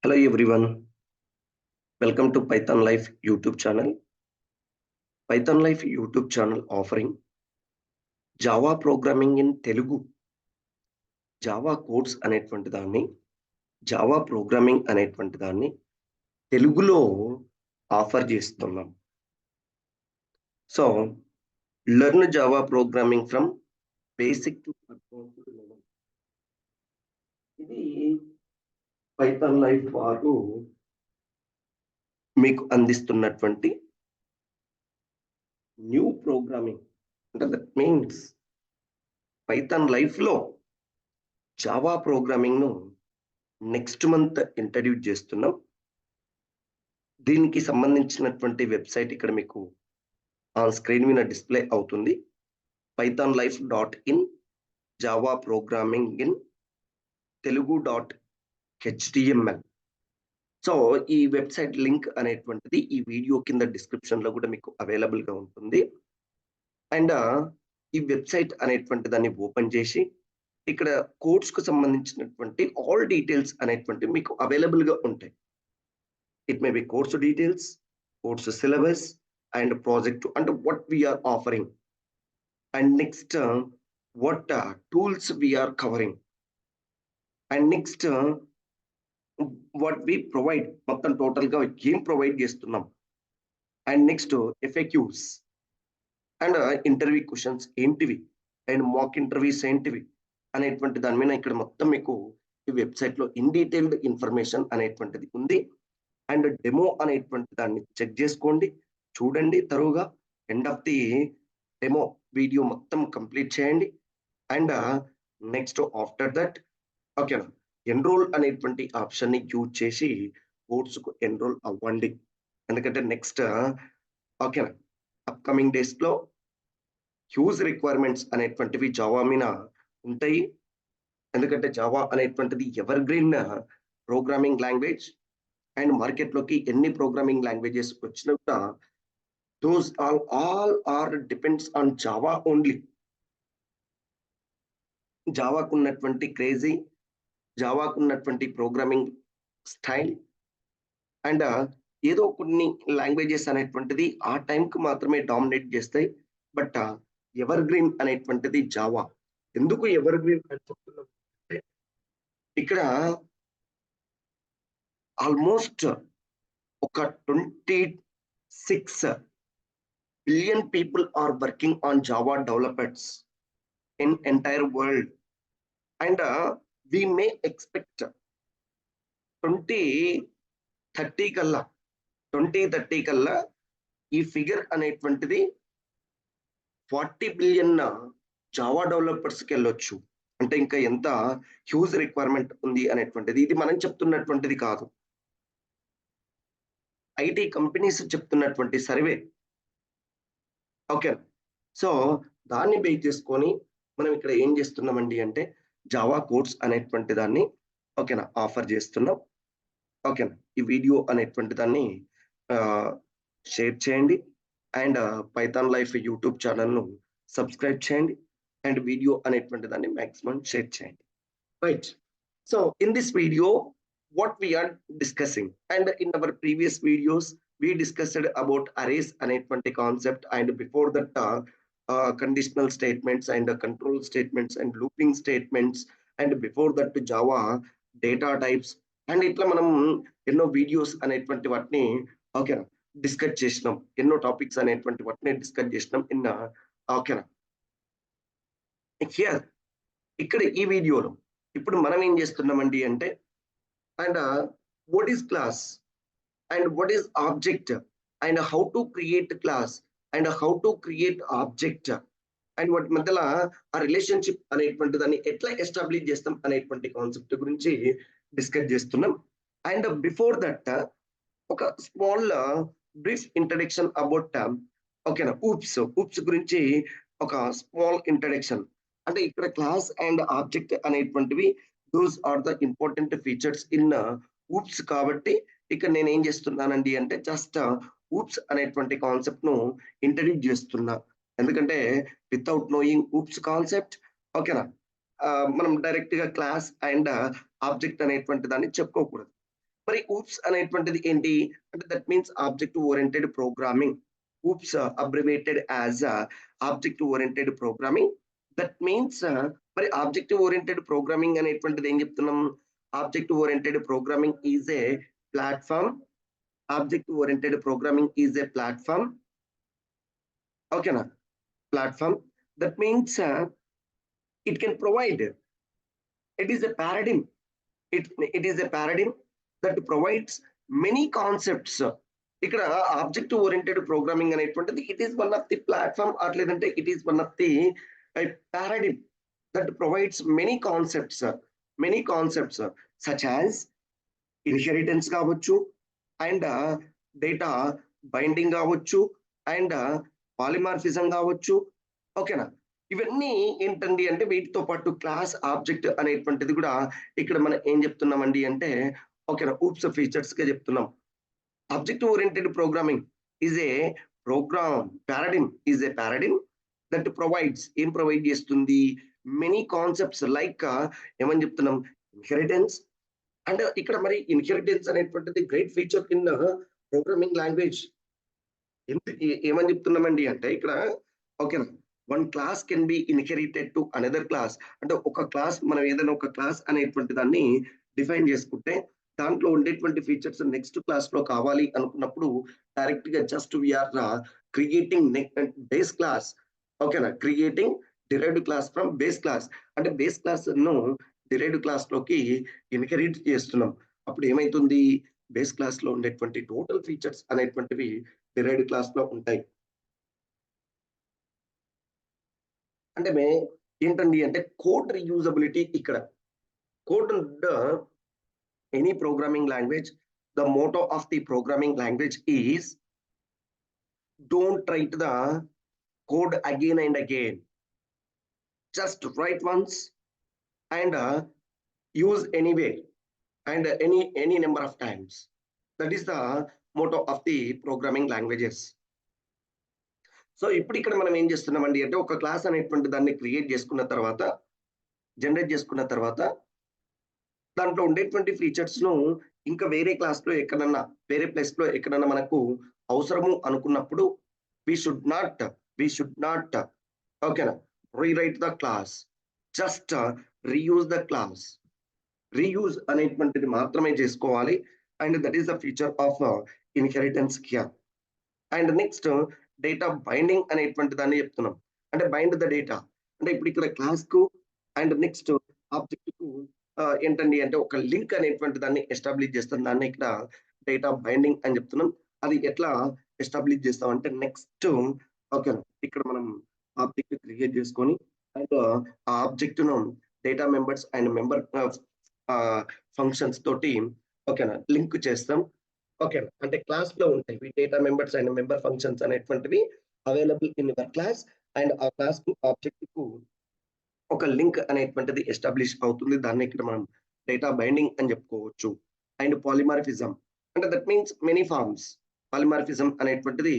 Hello everyone, welcome to Python Life YouTube channel. Python Life YouTube channel offering Java programming in Telugu. Java codes అనేటువంటి దాన్ని Java programming అనేటువంటి దాన్ని తెలుగులో offer చేస్తున్నాం. So learn Java programming from basic to advanced level. ఇది Python life వారు మీకు అందిస్తున్నటువంటి న్యూ ప్రోగ్రామింగ్. అంటే దట్ మీన్స్ పైథాన్ లైఫ్లో జావా ప్రోగ్రామింగ్ను నెక్స్ట్ మంత్ ఇంట్రడ్యూస్ చేస్తున్నాం. దీనికి సంబంధించినటువంటి వెబ్సైట్ ఇక్కడ మీకు ఆన్ స్క్రీన్ మీద డిస్ప్లే అవుతుంది. pythonlife.in Java programming in telugu.html. So ఈ వెబ్సైట్ లింక్ అనేటువంటిది ఈ వీడియో కింద డిస్క్రిప్షన్ లో కూడా మీకు అవైలబుల్ గా ఉంటుంది. అండ్ ఈ వెబ్సైట్ అనేటువంటి దాన్ని ఓపెన్ చేసి ఇక్కడ కోర్స్ కు సంబంధించినటువంటి ఆల్ డీటెయిల్స్ అనేటువంటి మీకు అవైలబుల్ గా ఉంటాయి. It may be course details, course syllabus and project అంటే what we are offering and next what tools we are covering and next what we provide, మొత్తం టోటల్ గా ఏం ప్రొవైడ్ చేస్తున్నాం and next FAQs and interview questions ఏంటివి and mock interviews ఏంటివి అనేటువంటి దాని మీద ఇక్కడ మొత్తం మీకు ఈ వెబ్సైట్ లో ఇన్ డీటెయిల్డ్ ఇన్ఫర్మేషన్ అనేటువంటిది ఉంది. అండ్ డెమో అనేటువంటి దాన్ని చెక్ చేసుకోండి, చూడండి తరువుగా. End of the demo video మొత్తం కంప్లీట్ చేయండి. అండ్ నెక్స్ట్ ఆఫ్టర్ దట్ ఓకేనా ఎన్రోల్ అనేటువంటి ఆప్షన్ ని యూజ్ చేసి కోర్సుకు ఎన్రోల్ అవ్వండి. ఎందుకంటే నెక్స్ట్ ఓకేనా అప్కమింగ్ డేస్ లో హ్యూజ్ రిక్వైర్మెంట్స్ అనేటువంటివి జావా మీద ఉంటాయి. ఎందుకంటే జావా అనేటువంటిది evergreen programming language and market లోకి ఎన్ని ప్రోగ్రామింగ్ లాంగ్వేజెస్ వచ్చినా కూడా those all are depends on Java only. జావాకు ఉన్నటువంటి క్రేజీ, జావాకు ఉన్నటువంటి ప్రోగ్రామింగ్ స్టైల్ అండ్ ఏదో కొన్ని లాంగ్వేజెస్ అనేటువంటిది ఆ టైంకి మాత్రమే డామినేట్ చేస్తాయి. బట్ ఎవర్ గ్రీన్ అనేటువంటిది జావా. ఎందుకు ఎవర్ గ్రీన్ అని చెప్తున్నాం అంటే ఇక్కడ ఆల్మోస్ట్ ఒక 26 billion people are working on Java developers in entire world. And we may expect 2030 కల్లా ఈ ఫిగర్ అనేటువంటిది 40 బిలియన్ జావా డెవలపర్స్ కి వెళ్ళొచ్చు. అంటే ఇంకా ఎంత హ్యూజ్ రిక్వైర్మెంట్ ఉంది అనేటువంటిది ఇది మనం చెప్తున్నటువంటిది కాదు, ఐటీ కంపెనీస్ చెప్తున్నటువంటి సర్వే. ఓకే, సో దాన్ని బేస్ చేసుకొని మనం ఇక్కడ ఏం చేస్తున్నామండి అంటే జావా కోర్స్ అనేటువంటి దాన్ని ఓకేనా ఆఫర్ చేస్తున్నాం. ఓకేనా ఈ వీడియో అనేటువంటి దాన్ని షేర్ చేయండి అండ్ పైథాన్ లైఫ్ యూట్యూబ్ ఛానల్ను సబ్స్క్రైబ్ చేయండి అండ్ వీడియో అనేటువంటి దాన్ని మాక్సిమం షేర్ చేయండి. Right, so in this video what we are discussing and in our previous videos we discussed about arrays అనేటువంటి concept and before that conditional statements and control statements and looping statements and before that Java data types and ఇట్లా మనం ఎన్నో videos అనేటువంటి వాటిని ఓకేనా discuss చేసినాం, ఎన్నో topics అనేటువంటి వాటిని డిస్కస్ చేసినాం ఓకేనా. హియర్ ఇక్కడ ఈ వీడియోలో ఇప్పుడు మనం ఏం చేస్తున్నామండి అంటే and what is class and what is object and how to create class and how to create object and వాటి మధ్యలో ఆ రిలేషన్షిప్ అనేటువంటి దాన్ని ఎట్లా ఎస్టాబ్లిష్ చేస్తాం అనేటువంటి కాన్సెప్ట్ గురించి డిస్కస్ చేస్తున్నాం. అండ్ బిఫోర్ దట్ ఒక స్మాల్ బ్రీఫ్ ఇంట్రడక్షన్ అబౌట్ ఓకేనా ఊప్స్ గురించి ఒక స్మాల్ ఇంట్రడక్షన్. అంటే ఇక్కడ క్లాస్ అండ్ ఆబ్జెక్ట్ అనేటువంటివి those are the important features in OOPS. కాబట్టి ఇక్కడ నేను ఏం చేస్తున్నానండి అంటే జస్ట్ ఊప్స్ అనేటువంటి కాన్సెప్ట్ ను ఇంట్రడ్యూస్ చేస్తున్నా. ఎందుకంటే వితౌట్ నోయింగ్ ఊప్స్ కాన్సెప్ట్ ఓకేనా మనం డైరెక్ట్ గా క్లాస్ అండ్ ఆబ్జెక్ట్ అనేటువంటి దాన్ని చెప్పుకోకూడదు. మరి ఊప్స్ అనేటువంటిది ఏంటి అంటే that means object oriented programming. OOPS abbreviated as object oriented programming. That means మరి ఆబ్జెక్ట్ ఓరియంటెడ్ ప్రోగ్రామింగ్ అనేటువంటిది ఏం చెప్తున్నాం? Object oriented programming is a platform. Object oriented programming is a platform. ఓకేనా? Platform. That means it can provide, it is a paradigm, it is a paradigm that provides many concepts. ఇక్కడ object oriented programming అనేటువంటిది it is one of the platform or లేదంటే it is one of the paradigm that provides many concepts such as inheritance కావచ్చు, and data binding కావచ్చు, and polymorphism కావచ్చు. ఓకేనా? ఇవన్నీ ఏంటండి అంటే వీటితో పాటు క్లాస్ ఆబ్జెక్ట్ అనేటువంటిది కూడా ఇక్కడ మనం ఏం చెప్తున్నామండి అంటే ఓకేనా ఊప్స్ ఫీచర్స్ గా చెప్తున్నాం. Object oriented programming is A paradigm that provides, ఏం ప్రొవైడ్ చేస్తుంది? మెనీ కాన్సెప్ట్స్ లైక్ ఏమని చెప్తున్నాం? ఇన్హెరిటెన్స్. అండ్ ఇక్కడ మరి ఇన్హెరిటెన్స్ అనేటువంటిది great feature in programming language. ఏమని చెప్తున్నామండి అంటే ఇక్కడ ఓకేనా one class can be inherited to another class. అంటే ఒక క్లాస్, మనం ఏదైనా ఒక క్లాస్ అనేటువంటి దాన్ని డిఫైన్ చేసుకుంటే దాంట్లో ఉండేటువంటి ఫీచర్స్ నెక్స్ట్ క్లాస్ లో కావాలి అనుకున్నప్పుడు డైరెక్ట్ గా just we are creating base class. ఓకేనా? Creating derived class from base class. అంటే బేస్ క్లాస్ ను డిరైవ్డ్ క్లాస్ లోకి ఇన్హెరిట్ చేస్తున్నాం. అప్పుడు ఏమైతుంది? బేస్ క్లాస్ లో ఉండేటువంటి టోటల్ ఫీచర్స్ అనేటువంటివి డిరైవ్డ్ క్లాస్ లో ఉంటాయి. అంటే ఏంటండి అంటే కోడ్ రీయూజబిలిటీ. ఇక్కడ code any programming language, the motto of the programming language is don't write the code again and again, just write once and use anyway and any number of times. That is the motto of the programming languages. So ఇప్పుడు ఇక్కడ మనం ఏం చేస్తున్నామండి అంటే ఒక class అనేటువంటి దాన్ని create చేసుకున్న తర్వాత, జనరేట్ చేసుకున్న తర్వాత దాంట్లో ఉండేటువంటి ఫీచర్స్ ను ఇంకా వేరే క్లాస్ లో ఎక్కడన్నా, వేరే ప్లేస్ లో ఎక్కడన్నా మనకు అవసరము అనుకున్నప్పుడు we should not ఓకేనా rewrite the class, just reuse the class. Reuse అనేటువంటిది మాత్రమే చేసుకోవాలి. And that is the feature of inheritance here. And next data binding అనేటువంటి దాన్ని చెప్తున్నాం. అంటే బైండ్ ద డేటా అంటే ఇప్పుడు ఇక్కడ క్లాస్ కు అండ్ నెక్స్ట్ ఆబ్జెక్ట్ కు ఏంటండి అంటే ఒక లింక్ అనేటువంటి దాన్ని ఎస్టాబ్లిష్ చేస్తాం. దాన్ని ఇక్కడ డేటా బైండింగ్ అని చెప్తున్నాం. అది ఎట్లా ఎస్టాబ్లిష్ చేస్తాం అంటే నెక్స్ట్ ఓకేనా ఇక్కడ మనం ఆబ్జెక్ట్ క్రియేట్ చేసుకొని అండ్ ఆ ఆబ్జెక్ట్ ను data members and member functions తోటి ఓకేనా లింక్ చేస్తాం. ఓకేనా అంటే క్లాస్ లో ఉంటాయి data members and member functions అనేటువంటివి available in your class. And ఆ క్లాస్ కు ఆబ్జెక్ట్ కు ఒక లింక్ అనేటువంటిది ఎస్టాబ్లిష్ అవుతుంది. దాన్ని ఇక్కడ మనం డేటా బైండింగ్ అని చెప్పుకోవచ్చు. అండ్ పాలిమార్ఫిజం అంటే that means many forms. Polymorphism అనేటువంటిది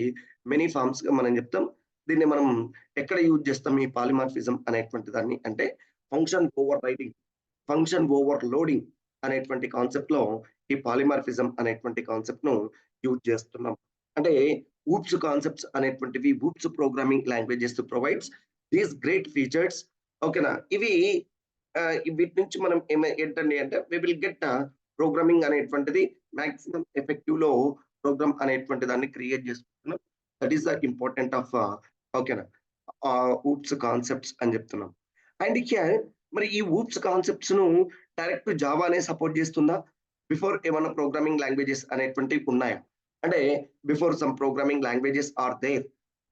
మెనీ ఫార్మ్స్ గా మనం చెప్తాం. దీన్ని మనం ఎక్కడ యూజ్ చేస్తాం ఈ పాలిమార్ఫిజం అనేటువంటి దాన్ని అంటే function over writing, function over loading అనేటువంటి కాన్సెప్ట్ లో ఈ పాలిమార్ఫిజం అనేటువంటి కాన్సెప్ట్ ను యూజ్ చేస్తున్నాం. అంటే ఊప్స్ కాన్సెప్ట్స్ అనేటువంటివి oops programming languages provides these great features. ఓకేనా ఇవి వీటి నుంచి మనం ఏంటండి అంటే వి విల్ గెట్ ప్రోగ్రామింగ్ అనేటువంటిది మాక్సిమం ఎఫెక్టివ్ లో ప్రోగ్రామ్ అనేటువంటి దాన్ని క్రియేట్ చేసుకుంటున్నాం. That is the important of ఓకేనా ఊప్స్ కాన్సెప్ట్స్ అని చెప్తున్నాం. అండ్ హియర్ మరి ఈ ఊప్స్ కాన్సెప్ట్స్ ను డైరెక్ట్ జావానే సపోర్ట్ చేస్తుందా? బిఫోర్ ఏమన్నా ప్రోగ్రామింగ్ లాంగ్వేజెస్ అనేటువంటివి ఉన్నాయా అంటే before some programming languages are there.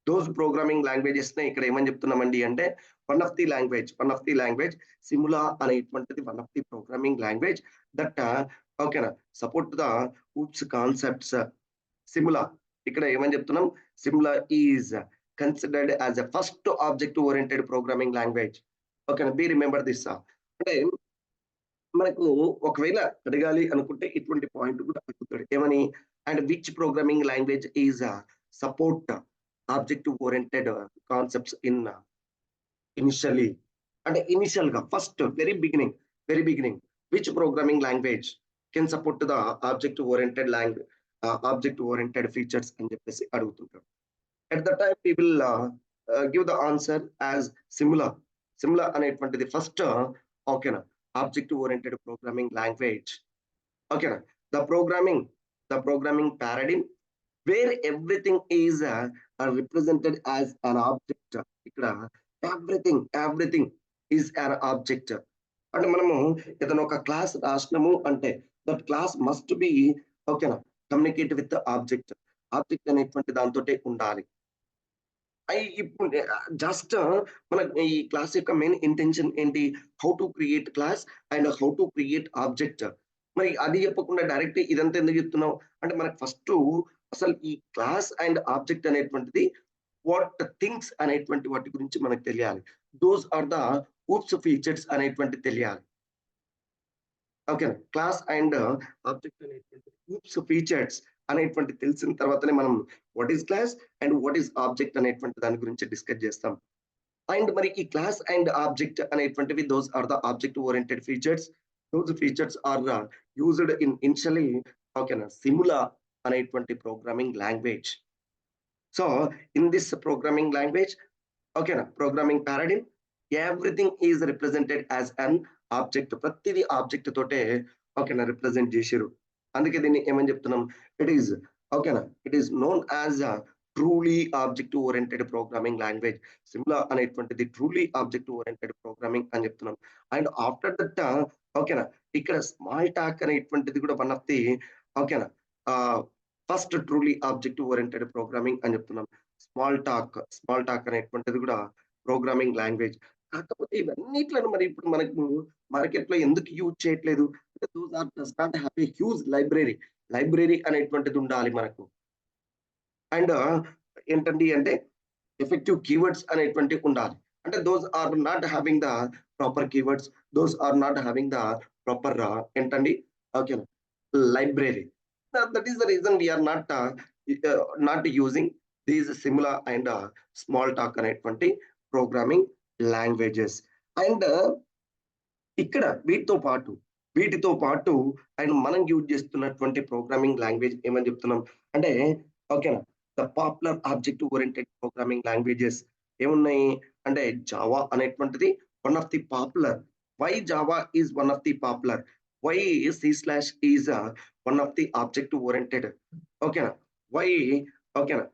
Those programming languages నే ఇక్కడ ఏమని చెప్తున్నామండి అంటే one of the language Simula అనేటువంటిది one of the programming language that ఓకేనా support the OOPS concepts. Simula ఇక్కడ ఏమని చెప్తున్నాం? Simula is considered as a first object oriented programming language. ఓకేనా బి రిమెంబర్ దిస్. అంటే మనకు ఒకవేళ అడగాలి అనుకుంటే ఇటువంటి పాయింట్ కూడా అడుగుతాడు ఏమని and which programming language is support object oriented concepts in initially అంటే ఇనిషియల్ గా first very beginning which programming language can support the object oriented language, object oriented features అని చెప్పేసి అడుగుతుంటారు. At the time we will give the answer as similar. Similar అనేటువంటిది first ఓకేనా object oriented programming language. ఓకేనా the programming paradigm where everything is represented as an object. ఇక్కడ everything is an object. అంటే మనము ఏదైనా ఒక క్లాస్ రాసినాము అంటే దట్ క్లాస్ మస్ట్ బి ఓకేనా కమ్యూనికేట్ విత్ ఆబ్జెక్ట్. ఆబ్జెక్ట్ అనేటువంటి దాంతో ఉండాలి. ఇప్పుడు జస్ట్ మన ఈ క్లాస్ యొక్క మెయిన్ ఇంటెన్షన్ ఏంటి? How to create class and how to create object. మరి అది చెప్పకుండా డైరెక్ట్ ఇదంతా ఎందుకు చెప్తున్నావు అంటే మనకు ఫస్ట్ అసలు ఈ క్లాస్ అండ్ ఆబ్జెక్ట్ అనేటువంటిది వాట్ థింగ్స్ అనేటువంటి వాటి గురించి మనకు తెలియాలి. Those are the OOPS features అనేటువంటి తెలియాలి. ఓకేనా క్లాస్ అండ్ ఆబ్జెక్ట్ అనేటువంటి ఊప్స్ ఫీచర్స్ అనేటువంటి తెలిసిన తర్వాతనే మనం what is class and what is object అనేటువంటి దాని గురించి డిస్కస్ చేస్తాం. అండ్ మరి ఈ క్లాస్ అండ్ ఆబ్జెక్ట్ అనేటువంటివి those are the object oriented features. Those features are used in initially ఓకేనా సిములా అనేటువంటి programming language. So in this programming language ఓకేనా programming paradigm everything is represented as an object. ప్రతిదీ object తోటే ఓకేనా represent చేసిరు. అందుకే దీన్ని ఏమని చెప్తున్నాం? ఇట్ ఈస్ ఓకేనా it is known as truly object oriented programming language. Simula అనేటువంటిది ట్రూలీ ఆబ్జెక్ట్ ఓరియంటెడ్ ప్రోగ్రామింగ్ అని చెప్తున్నాం. అండ్ ఆఫ్టర్ దట్ ఓకేనా ఇక్కడ స్మాల్ టాక్ అనేటువంటిది కూడా వన్ ఆఫ్ ది ఓకేనా first truly object oriented programming అని చెప్తున్నాం. స్మాల్ టాక్ అనేటువంటిది కూడా ప్రోగ్రామింగ్ లాంగ్వేజ్. కాకపోతే ఇవన్నిట్లను మరి ఇప్పుడు మనకు మార్కెట్ లో ఎందుకు యూజ్ చేయట్లేదు? those are does not have a huge library అనేటువంటిది ఉండాలి మనకు. అండ్ ఏంటండి అంటే ఎఫెక్టివ్ కీవర్డ్స్ అనేటువంటివి ఉండాలి. అంటే those are not having the proper keywords, those are not having the proper ఏంటండి okay library. That is the reason we are not using these Simula and Smalltalk అనేటువంటి ప్రోగ్రామింగ్ లాంగ్వేజెస్. అండ్ ఇక్కడ వీటితో పాటు and మనం use చేస్తున్నటువంటి programming language ఏమని చెప్తున్నాం అంటే ఓకేనా the popular object oriented programming languages ఏమున్నాయి అంటే జావా అనేటువంటిది one of the popular. Why Java is one of the popular? Why C/ is one of the object oriented? ఓకేనా వై ఓకేనా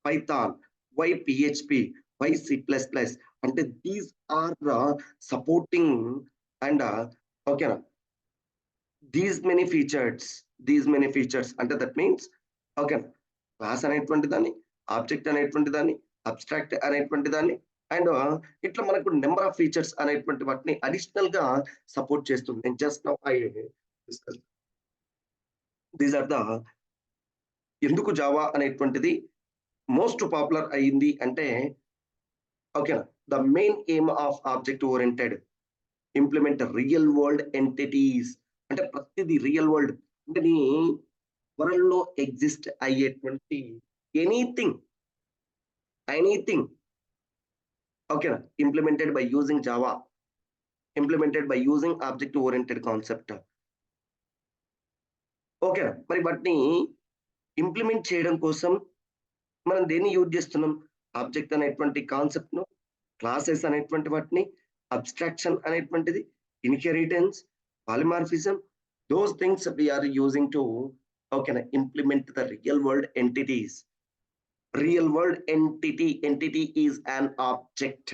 Python, why PHP, why C++? అంటే these are supporting and ఓకేనా these many features అంటే that means okay class అనేటువంటి దాన్ని, object అనేటువంటి దాన్ని, abstract అనేటువంటి దాన్ని అండ్ ఇట్లా మనకు నెంబర్ ఆఫ్ ఫీచర్స్ అనేటువంటి వాటిని అడిషనల్ గా సపోర్ట్ చేస్తుంది. నేను just now I discuss these are the ఎందుకు జావా అనేటువంటిది మోస్ట్ పాపులర్ అయింది అంటే ఓకేనా the main aim of object oriented implement real world entities. అంటే ప్రతిదీ రియల్ వరల్డ్ అంటే నీ వరల్డ్ లో ఎగ్జిస్ట్ అయ్యేటువంటి ఎనీథింగ్ ఓకేనా implemented by using Java, implemented by using object oriented concept. ఓకేనా మరి వాటిని ఇంప్లిమెంట్ చేయడం కోసం మనం దేన్ని యూజ్ చేస్తున్నాం? ఆబ్జెక్ట్ అనేటువంటి కాన్సెప్ట్ ను, క్లాసెస్ అనేటువంటి వాటిని, అబ్స్ట్రాక్షన్ అనేటువంటిది, inheritance, polymorphism, those things we are using to okay implement the real world entities. Real world entity is an object.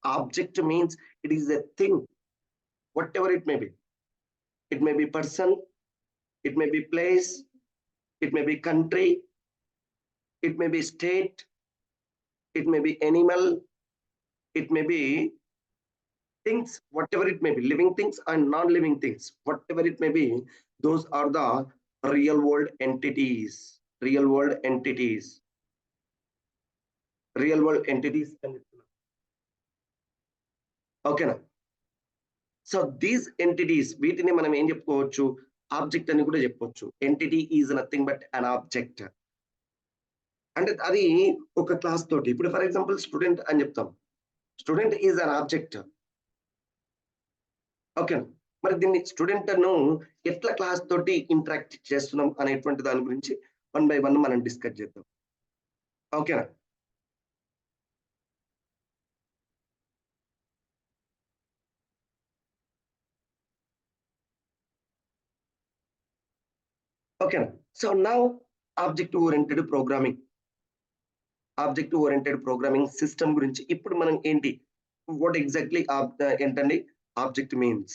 Object means it is a thing, whatever it may be. It may be person, it may be place, it may be country, it may be state, it may be animal, it may be things, whatever it may be, living things and non-living things, whatever it may be, those are the real world entities. Okay na? So these entities వీటిని మనం ఏం చెప్పుకోవచ్చు? Object అని కూడా చెప్పొచ్చు. Entity is nothing but an object. అంటే అది ఒక క్లాస్ తోటి ఇప్పుడు ఫర్ ఎగ్జాంపుల్ స్టూడెంట్ అని చెప్తాం. Student is an object. Okay మరి దీన్ని స్టూడెంట్‌ను ఎట్లా క్లాస్ తోటి ఇంటరాక్ట్ చేస్తున్నాం అనేటువంటి దాని గురించి వన్ బై వన్ మనం డిస్కస్ చేద్దాం. ఓకేనా? ఓకేనా? So now object oriented programming. Object oriented programming system గురించి ఇప్పుడు మనం ఏంటి? వాట్ ఎగ్జాక్ట్‌లీ ఏంటండి object means?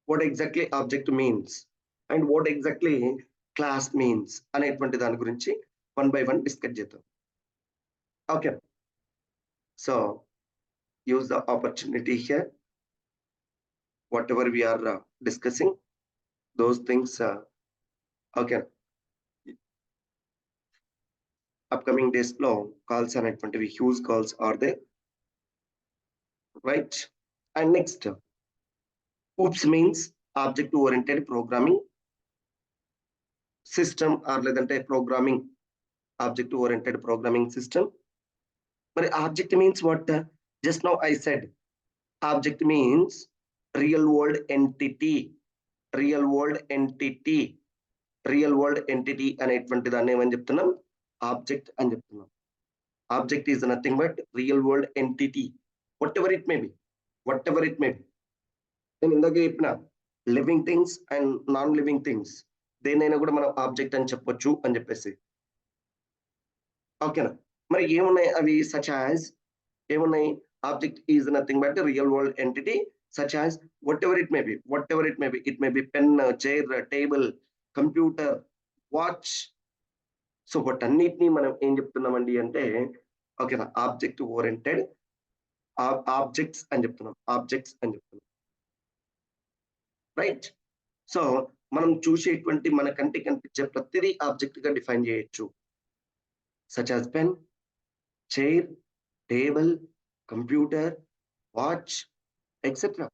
What exactly object means? And what exactly class means అనేటువంటి దాని గురించి వన్ బై వన్ డిస్కస్ చేద్దాం. Okay. So use the opportunity here. Whatever we are discussing, those things, okay. Upcoming days లో calls అనేటువంటివి huge calls are they right. And next oops means object oriented programming system or లేదంటే programming object oriented programming system. మరి object means what? Just now I said object means real world entity. Real world entity. Real world entity అనేటువంటి దాన్ని ఏమని చెప్తున్నాం? Object అని చెప్తున్నాం. Object is nothing but real world entity, whatever it may be. Whatever it may be. నేను ఇందాక చెప్పిన living things and non living things దేనైనా కూడా మనం ఆబ్జెక్ట్ అని చెప్పొచ్చు అని చెప్పేసి. ఓకేనా? మరి ఏమున్నాయి అవి? సచ్ యాజ్ ఏమున్నాయి? Object is nothing but real world entity such as what ever it may be. Whatever it may B. It may B pen, chair, table, computer, watch. So వాటన్నిటిని మనం ఏం చెప్తున్నామండి అంటే ఓకేనా ఆబ్జెక్ట్ ఓరియెంటెడ్ ఆబ్జెక్ట్స్ అని చెప్తున్నాం. Objects అని చెప్తున్నాం. Right. So మనం చూసేటువంటి మన కంటికి కనిపించే ప్రతిదీ ఆబ్జెక్ట్ గా డిఫైన్ చేయొచ్చు. Such as pen, chair, table, computer, watch etcetera.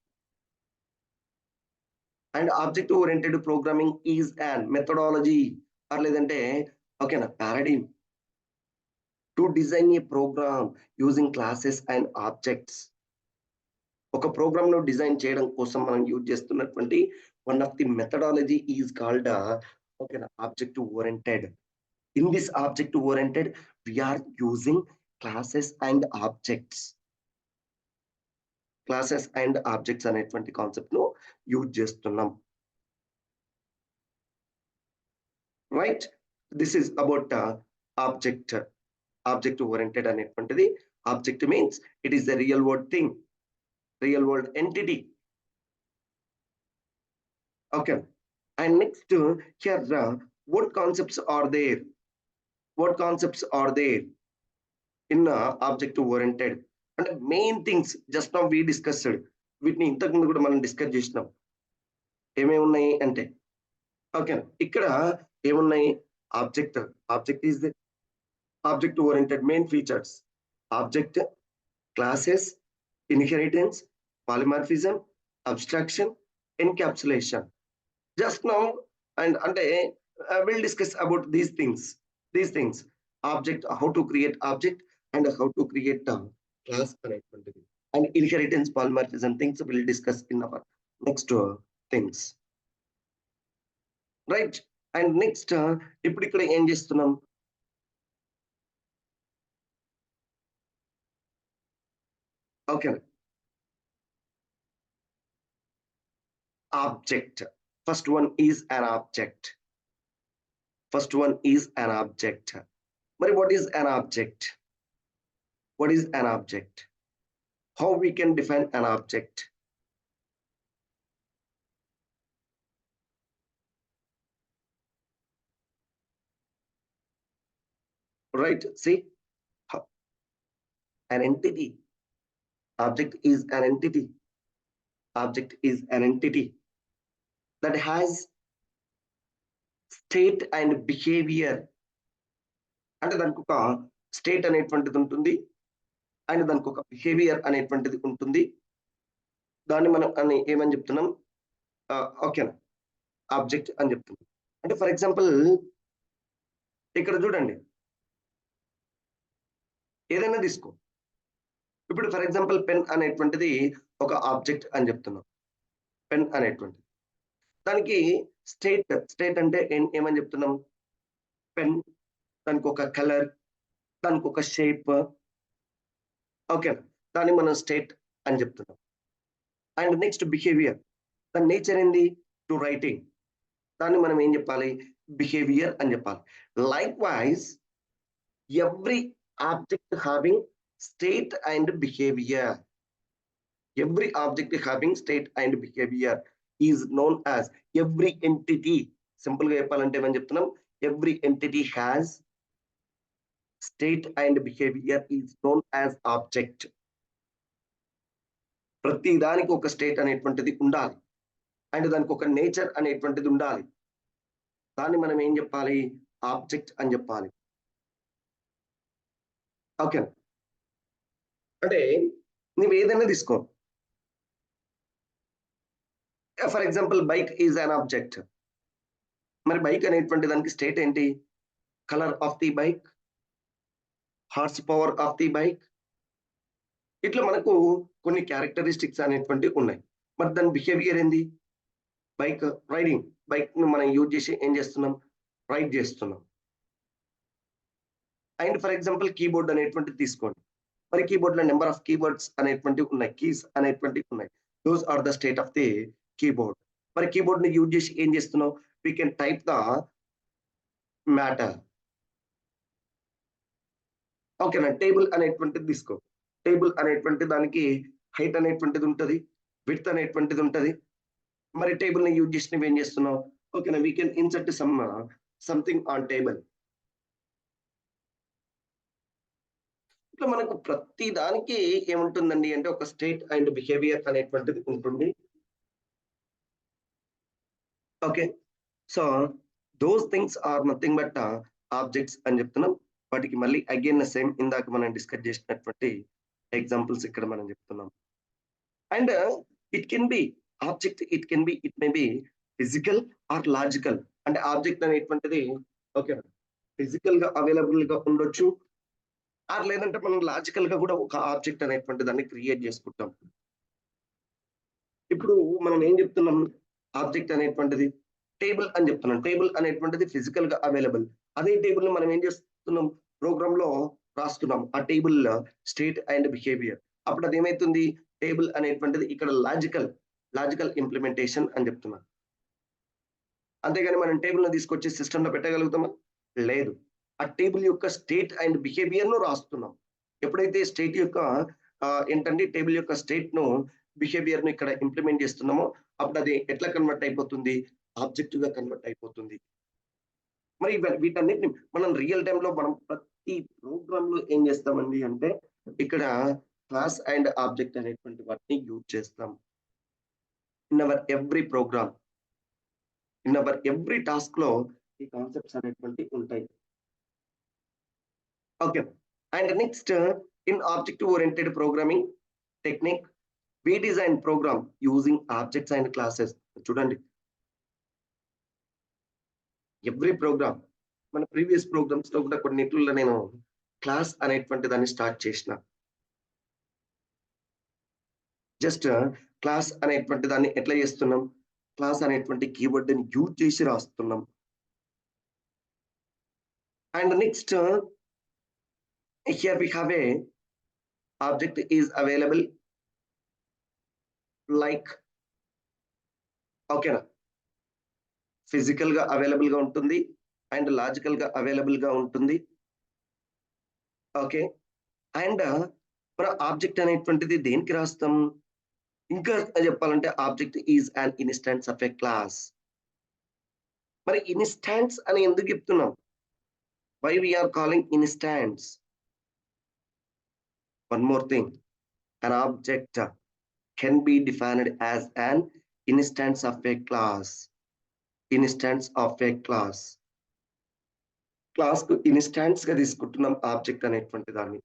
And object oriented programming is an methodology or లేదంటే ఓకేనా paradigm to design a program using classes and objects. ఒక ప్రోగ్రామ్ ను డిజైన్ చేయడం కోసం మనం యూజ్ చేస్తున్నటువంటి one of the methodology is called ఓకేనా object oriented. In this object oriented we are using classes and objects. Classes and objects అనేటువంటి concept ను use చేస్తున్నాం. Right. This is about object. Object oriented అనేటువంటిది object means it is the real world thing, real world entity. Okay. And next here, what concepts are there? What concepts are there in object oriented? And the main things just now we discussed. వీటిని ఇంతకు ముందు కూడా మనం discuss చేసినాం. ఏమేమి ఉన్నాయి అంటే okay ఇక్కడ ఏమున్నాయి? Object. Object is the object oriented main features. Object, classes, inheritance, polymorphism, abstraction, encapsulation. Just now and we'll discuss about these things object, how to create object and how to create class connectivity and inheritance, polymorphism things we'll discuss in our next things, right? And next ఇప్పుడు ఇక్కడ ఏం చేస్తున్నాం? Okay object. First one is an object. First one is an object. But what is an object? What is an object? How we can define an object? Right? See, an entity. Object is an entity. Object is an entity that has state and behavior. అంటే దానికి ఒక state అనేటువంటిది ఉంటుంది and దానికి ఒక behaviour అనేటువంటిది ఉంటుంది. దాన్ని మనం అని ఏమని చెప్తున్నాం? ఓకేనా ఆబ్జెక్ట్ అని చెప్తున్నాం. అంటే ఫర్ ఎగ్జాంపుల్ ఇక్కడ చూడండి, ఏదైనా తీసుకో. ఇప్పుడు ఫర్ ఎగ్జాంపుల్ పెన్ అనేటువంటిది ఒక ఆబ్జెక్ట్ అని చెప్తున్నాం. పెన్ అనేటువంటిది. దానికి స్టేట్ అంటే ఏమని చెప్తున్నాం? పెన్, దానికి ఒక కలర్, దానికి ఒక షేప్, ఓకేనా? దాన్ని మనం స్టేట్ అని చెప్తున్నాం. అండ్ నెక్స్ట్ బిహేవియర్, దాని నేచర్ ఏంది? టు రైటింగ్, దాన్ని మనం ఏం చెప్పాలి? బిహేవియర్ అని చెప్పాలి. Like wise every object having state and behaviour, every object having state and behavior is known as every entity. Simple గా చెప్పాలంటే ఏమని చెప్తున్నాం? every entity has state and behavior is known as object. ప్రతి దానికి ఒక state అనేటువంటిది ఉండాలి and దానికి ఒక నేచర్ అనేటువంటిది ఉండాలి. దాన్ని మనం ఏం చెప్పాలి? ఆబ్జెక్ట్ అని చెప్పాలి. ఓకే, అంటే నువ్వు ఏదైనా తీసుకో. For example bike is an object. మరి బైక్ అనేటువంటి దానికి స్టేట్ ఏంటి? Colour of the bike, horse power of the bike, ఇట్లా మనకు కొన్ని క్యారెక్టరిస్టిక్స్ అనేటువంటివి ఉన్నాయి. మరి దాని బిహేవియర్ ఏంది? బైక్ రైడింగ్, బైక్ ని మనం యూజ్ చేసి ఏం చేస్తున్నాం? రైడ్ చేస్తున్నాం. అండ్ ఫర్ ఎగ్జాంపుల్ కీబోర్డ్ అనేటువంటిది తీసుకోండి. మరి కీబోర్డ్ లో నెంబర్ ఆఫ్ కీవర్డ్స్ అనేటువంటివి ఉన్నాయి, కీస్ అనేటువంటివి ఉన్నాయి. Those are the state of the keyboard. మరి కీబోర్డ్ ని యూజ్ చేసి ఏం చేస్తున్నావు? We can type the matter. ఓకేనా? టేబుల్ అనేటువంటిది తీసుకో. టేబుల్ అనేటువంటి దానికి హైట్ అనేటువంటిది ఉంటది, విడ్త్ అనేటువంటిది ఉంటది. మరి టేబుల్ ని యూజ్ చేసి నువ్వు ఏం చేస్తున్నావు? ఓకేనా? We can insert something on table. ఇట్లా మనకు ప్రతి దానికి ఏముంటుందండి అంటే ఒక స్టేట్ అండ్ బిహేవియర్ అనేటువంటిది ఉంటుంది. Okay, so those things are nothing but objects అని చెప్తున్నాం. వాటికి మళ్ళీ అగైన్ సేమ్ ఇందాక మనం డిస్కస్ చేసినటువంటి ఎగ్జాంపుల్స్ ఇక్కడ మనం చెప్తున్నాం. And it can be object, it may B physical are logical. అంటే ఆబ్జెక్ట్ అనేటువంటిది ఓకే ఫిజికల్ గా అవైలబుల్ గా ఉండొచ్చు, ఆర్ లేదంటే మనం లాజికల్ గా కూడా ఒక ఆబ్జెక్ట్ అనేటువంటి దాన్ని క్రియేట్ చేసుకుంటాం. ఇప్పుడు మనం ఏం చెప్తున్నాం? ఆబ్జెక్ట్ అనేటువంటిది టేబుల్ అని చెప్తున్నాం. టేబుల్ అనేటువంటిది ఫిజికల్ గా అవైలబుల్. అదే టేబుల్ ని మనం ఏం చేస్తున్నాం? ప్రోగ్రామ్ లో రాస్తున్నాం ఆ టేబుల్ స్టేట్ అండ్ బిహేవియర్. అప్పుడు అది ఏమైతుంది? టేబుల్ అనేటువంటిది ఇక్కడ లాజికల్ ఇంప్లిమెంటేషన్ అని చెప్తున్నాం. అంతేగాని మనం టేబుల్ ను తీసుకొచ్చి సిస్టమ్ లో పెట్టగలుగుతామా? లేదు. ఆ టేబుల్ యొక్క స్టేట్ అండ్ బిహేవియర్ ను రాస్తున్నాం. ఎప్పుడైతే స్టేట్ యొక్క ఏంటంటే టేబుల్ యొక్క స్టేట్ ను బిహేవియర్ ను ఇక్కడ ఇంప్లిమెంట్ చేస్తున్నామో అప్పుడు అది ఎట్లా కన్వర్ట్ అయిపోతుంది? ఆబ్జెక్ట్ గా కన్వర్ట్ అయిపోతుంది. మరి వీటన్నిటిని మనం రియల్ టైమ్ లో మనం ప్రతి ప్రోగ్రామ్ లో ఏం చేస్తామండి అంటే ఇక్కడ క్లాస్ అండ్ ఆబ్జెక్ట్ అనేటువంటి వాటిని యూజ్ చేస్తాం. In our every program, in our every task లో ఈ కాన్సెప్ట్స్ అనేటువంటి ఉంటాయి. Okay, and next in object oriented programming technique we design program using objects and classes. చూడండి, ఎవ్రీ ప్రోగ్రామ్ మన ప్రీవియస్ ప్రోగ్రామ్స్ లో కూడా కొన్నిట్లో నేను క్లాస్ అనేటువంటి దాన్ని స్టార్ట్ చేసిన. జస్ట్ క్లాస్ అనేటువంటి దాన్ని ఎట్లా చేస్తున్నాం? క్లాస్ అనేటువంటి కీవర్డ్ ని యూజ్ చేసి రాస్తున్నాం. And next here we have a object is available like, ఓకేనా, ఫిజికల్ గా అవైలబుల్ గా ఉంటుంది అండ్ లాజికల్ గా అవైలబుల్ గా ఉంటుంది. ఓకే, అండ్ మన ఆబ్జెక్ట్ అనేటువంటిది దేనికి రాస్తాం? ఇంకా చెప్పాలంటే object is an instance of a class. మరి ఇన్స్టాన్స్ అని ఎందుకు చెప్తున్నాం? Why we are calling instance? One more thing, an object can be defined as an instance of a class. Instance of a class. Class కు instance గా తీసుకుంటున్నాం object అనేటువంటి దాన్ని.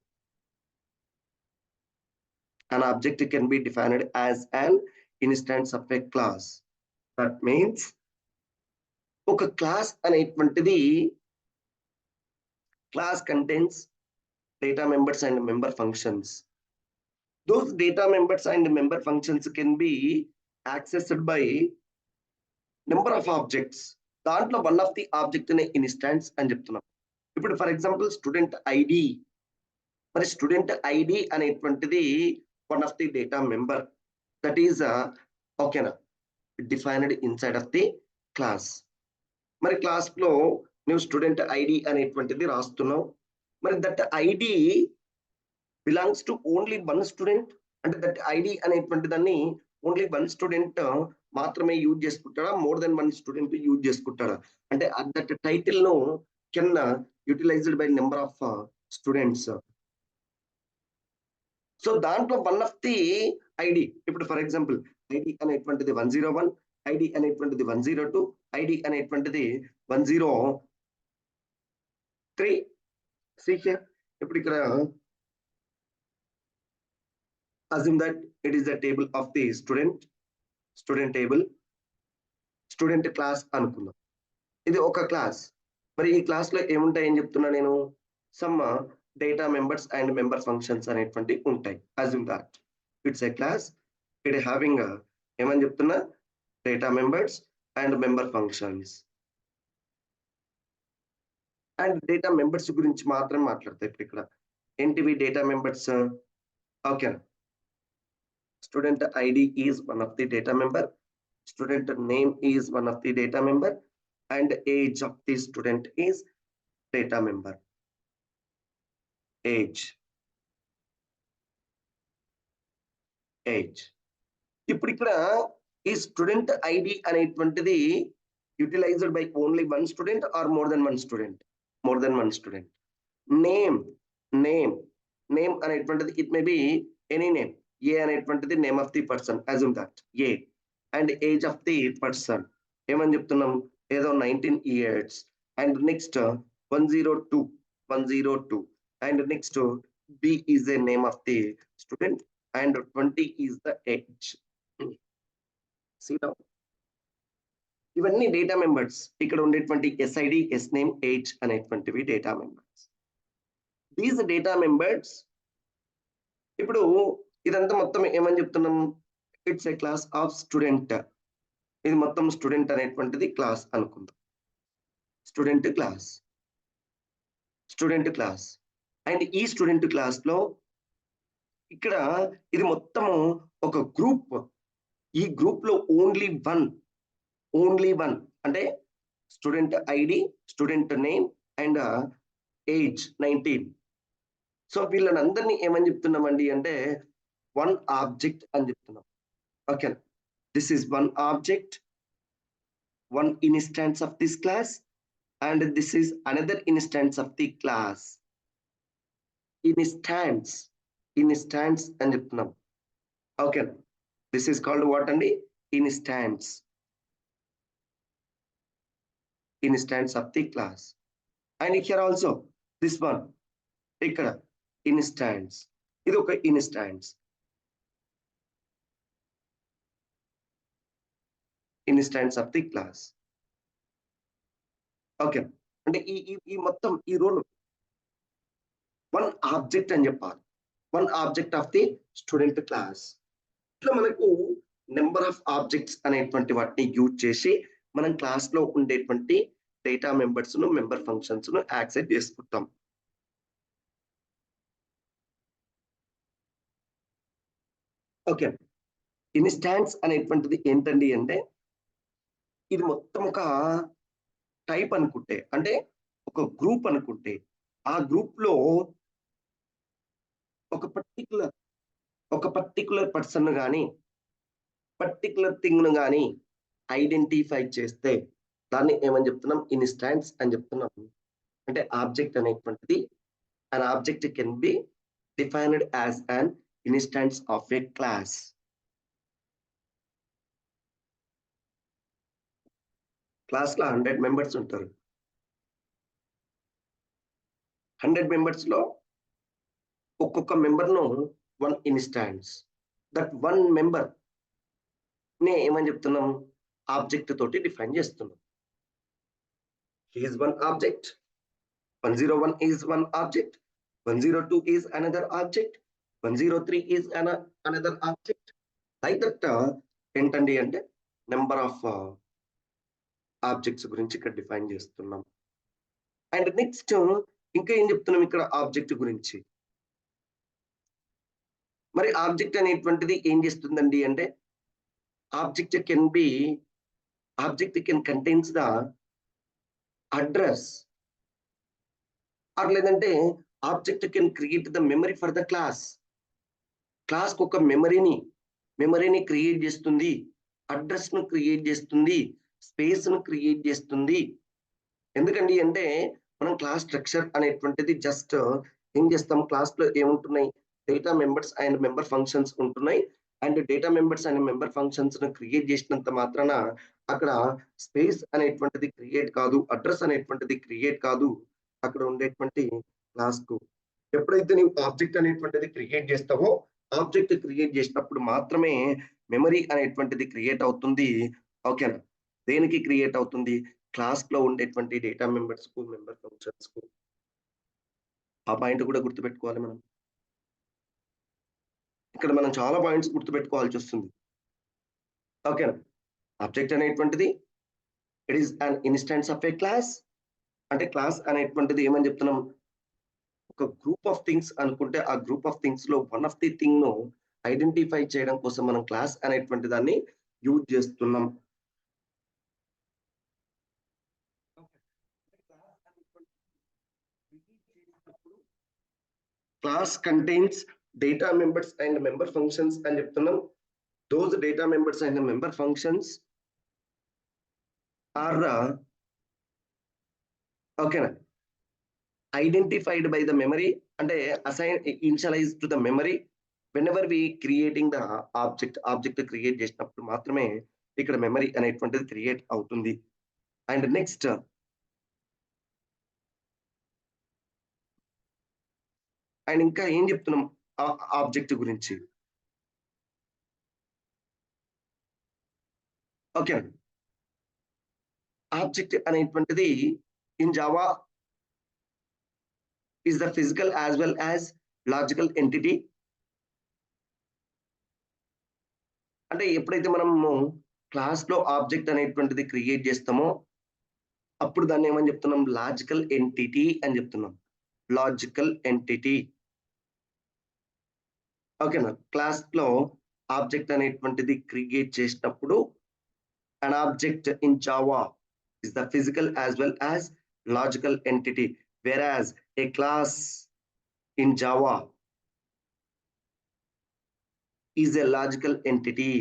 An object can be defined as an instance of a class. That means ఒక class అనేటువంటిది class contains data members and member functions. Those data members and member functions can be accessed by number of objects. దాంట్లో one of the object అనే instance అని చెప్తున్నాం. ఇప్పుడు for example student ID, మరి student ID అనేటువంటిది one of the data member that is ఓకేనా defined inside of the class. మరి class లో నువ్వు స్టూడెంట్ ఐడి అనేటువంటిది రాస్తున్నావు. మరి that ID belongs to only one student, అంటే దట్ ఐడి అనేటువంటి దాన్ని ఓన్లీ వన్ స్టూడెంట్ మాత్రమే యూజ్ చేసుకుంటాడా, more than one student use చేసుకుంటాడా, అంటే దట్ టైటిల్ ను can utilized by number of students. So దాంట్లో వన్ ఆఫ్ ది ఐడి, ఇప్పుడు ఫర్ ఎగ్జాంపుల్ ఐడి అనేటువంటిది 101, ఐడి అనేటువంటిది 102, ఐడి అనేటువంటిది 103. ఇప్పుడు ఇక్కడ assume that it is the table of the student table, student class అనుకుందాం. ఇది ఒక క్లాస్. మరి ఈ క్లాస్ లో ఏముంటాయని చెప్తున్నా నేను, some data members and member functions అనేటువంటి ఉంటాయి. assume that it's a class, it having ఏమని చెప్తున్నా data members and member functions. And data members గురించి మాత్రం మాట్లాడతాయి ఇప్పుడు ఇక్కడ. ఏంటివి data members? Okay, student ID is one of the data member, student name is one of the data member, and age of the student is data member. age. ఇప్పుడు ఇక్కడ ఈ student ID అనేటువంటిది utilized by only one student or more than one student? More than one student. Name అనేటువంటిది it may be any name. A అనేటువంటిది name of the person, assume that A. And age of the person ఏమని చెప్తున్నాం, ఏదో 19 years. And next 102. And next B is a name of the student and 20 is the age. ఇవన్నీ data members. ఇక్కడ ఉండేటువంటి SID, yes name, age అనేటువంటివి data members. These data members ఇప్పుడు ఇదంతా మొత్తం ఏమని చెప్తున్నాం, it's a class of student. ఇది మొత్తం స్టూడెంట్ అనేటువంటిది క్లాస్ అనుకుందాం. Student class. అండ్ ఈ స్టూడెంట్ క్లాస్ లో ఇక్కడ ఇది మొత్తము ఒక గ్రూప్. ఈ గ్రూప్ లో ఓన్లీ వన్ అంటే student ID, student name and age 19. So వీళ్ళని అందరినీ ఏమని చెప్తున్నామండి అంటే వన్ ఆబ్జెక్ట్ అని చెప్తున్నాం. Okay, this is one object, one instance of this class, and this is another instance of the class. Instance అని చెప్తున్నాం. Okay, this is called what అండి, instance of the class. And here also this one, ఇక్కడ instance, ఇది ఒక instance of the class. Okay, అంటే ఈ మొత్తం ఈ రోల్ వన్ ఆబ్జెక్ట్ అని చెప్పాలి, one object of the student class. ఇట్లా మనకు నెంబర్ ఆఫ్ ఆబ్జెక్ట్స్ అనేటువంటి వాటిని యూజ్ చేసి మనం క్లాస్ లో ఉండేటువంటి డేటా మెంబర్స్ ను, మెంబర్ ఫంక్షన్స్ ను యాక్సెస్ చేసుకుంటాం. ఓకే, ఇన్స్టాన్స్ అనేటువంటిది ఏంటండి అంటే ఇది మొత్తం ఒక టైప్ అనుకుంటే, అంటే ఒక గ్రూప్ అనుకుంటే, ఆ గ్రూప్ లో ఒక పర్టికులర్ పర్సన్ కానీ పర్టికులర్ థింగ్ ను కానీ ఐడెంటిఫై చేస్తే దాన్ని ఏమని చెప్తున్నాం, ఇన్స్టాన్స్ అని చెప్తున్నాం. అంటే ఆబ్జెక్ట్ అనేటువంటిది, an object can be defined as an instance of a class. Class లో 100 మెంబర్స్ ఉంటారు. 100 మెంబర్స్ లో ఒక్కొక్క మెంబర్ ను one instance. That one member నే ఏమని చెప్తున్నాం, ఆబ్జెక్ట్ తోటి డిఫైన్ చేస్తున్నాం. He is one object, 101 is one object, 102 is another object, 103 is another object. Like that ఏంటండి అంటే నెంబర్ ఆఫ్ ఆబ్జెక్ట్స్ గురించి ఇక్కడ డిఫైన్ చేస్తున్నాం. అండ్ నెక్స్ట్ ఇంకా ఏం చెప్తున్నాం ఇక్కడ ఆబ్జెక్ట్ గురించి. మరి ఆబ్జెక్ట్ అనేటువంటిది ఏం చేస్తుందండి అంటే object can contains the address or లేదంటే object can create the memory for the class. క్లాస్కి ఒక మెమరీని క్రియేట్ చేస్తుంది, అడ్రస్ను క్రియేట్ చేస్తుంది, స్పేస్ను క్రియేట్ చేస్తుంది. ఎందుకండి అంటే మనం క్లాస్ స్ట్రక్చర్ అనేటువంటిది జస్ట్ ఏం చేస్తాం, క్లాస్లో ఏముంటున్నాయి, data members and member functions ఉంటున్నాయి. And data members and member functions ను క్రియేట్ చేసినంత మాత్రాన అక్కడ స్పేస్ అనేటువంటిది క్రియేట్ కాదు, అడ్రస్ అనేటువంటిది క్రియేట్ కాదు అక్కడ ఉండేటువంటి క్లాస్ కు. ఎప్పుడైతే నీవు ఆబ్జెక్ట్ అనేటువంటిది క్రియేట్ చేస్తావో, ఆబ్జెక్ట్ క్రియేట్ చేసినప్పుడు మాత్రమే మెమరీ అనేటువంటిది క్రియేట్ అవుతుంది. ఓకేనా? దేనికి క్రియేట్ అవుతుంది? క్లాస్ లో ఉండేటువంటి డేటా మెంబర్స్ కు, మెంబర్ ఫంక్షన్స్ కు. ఆ పాయింట్ కూడా గుర్తుపెట్టుకోవాలి మనం. ఇక్కడ మనం చాలా పాయింట్స్ గుర్తుపెట్టుకోవాల్సి వస్తుంది. ఓకేనా? ఆబ్జెక్ట్ అనేటువంటిది it is an instance of A class. అంటే క్లాస్ అనేటువంటిది ఏమని చెప్తున్నాం, ఒక గ్రూప్ ఆఫ్ థింగ్స్ అనుకుంటే ఆ గ్రూప్ ఆఫ్ థింగ్స్ లో వన్ ఆఫ్ ది థింగ్ ను ఐడెంటిఫై చేయడం కోసం మనం క్లాస్ అనేటువంటి దాన్ని యూజ్ చేస్తున్నాం. Class contains data members and member functions అని చెప్తున్నాం. those data members and member functions are okay identified by the memory and assigned initialized to the memory whenever we creating the object create చేసినప్పుడు మాత్రమే ఇక్కడ memory అనేటువంటిది create అవుతుంది. And next and ఇంకా ఏం చెప్తున్నాం ఆబ్జెక్ట్ గురించి. ఓకే, ఆబ్జెక్ట్ అనేటువంటిది in Java is the physical as well as logical entity. అంటే ఎప్పుడైతే మనము క్లాస్ లో ఆబ్జెక్ట్ అనేటువంటిది క్రియేట్ చేస్తామో అప్పుడు దాన్ని ఏమని చెప్తున్నాం, లాజికల్ ఎంటిటీ అని చెప్తున్నాం. Logical entity. ఓకేనా? క్లాస్ లో ఆబ్జెక్ట్ అనేటువంటిది క్రియేట్ చేసినప్పుడు an object in Java is the physical as well as logical entity, whereas a class in Java is a logical entity.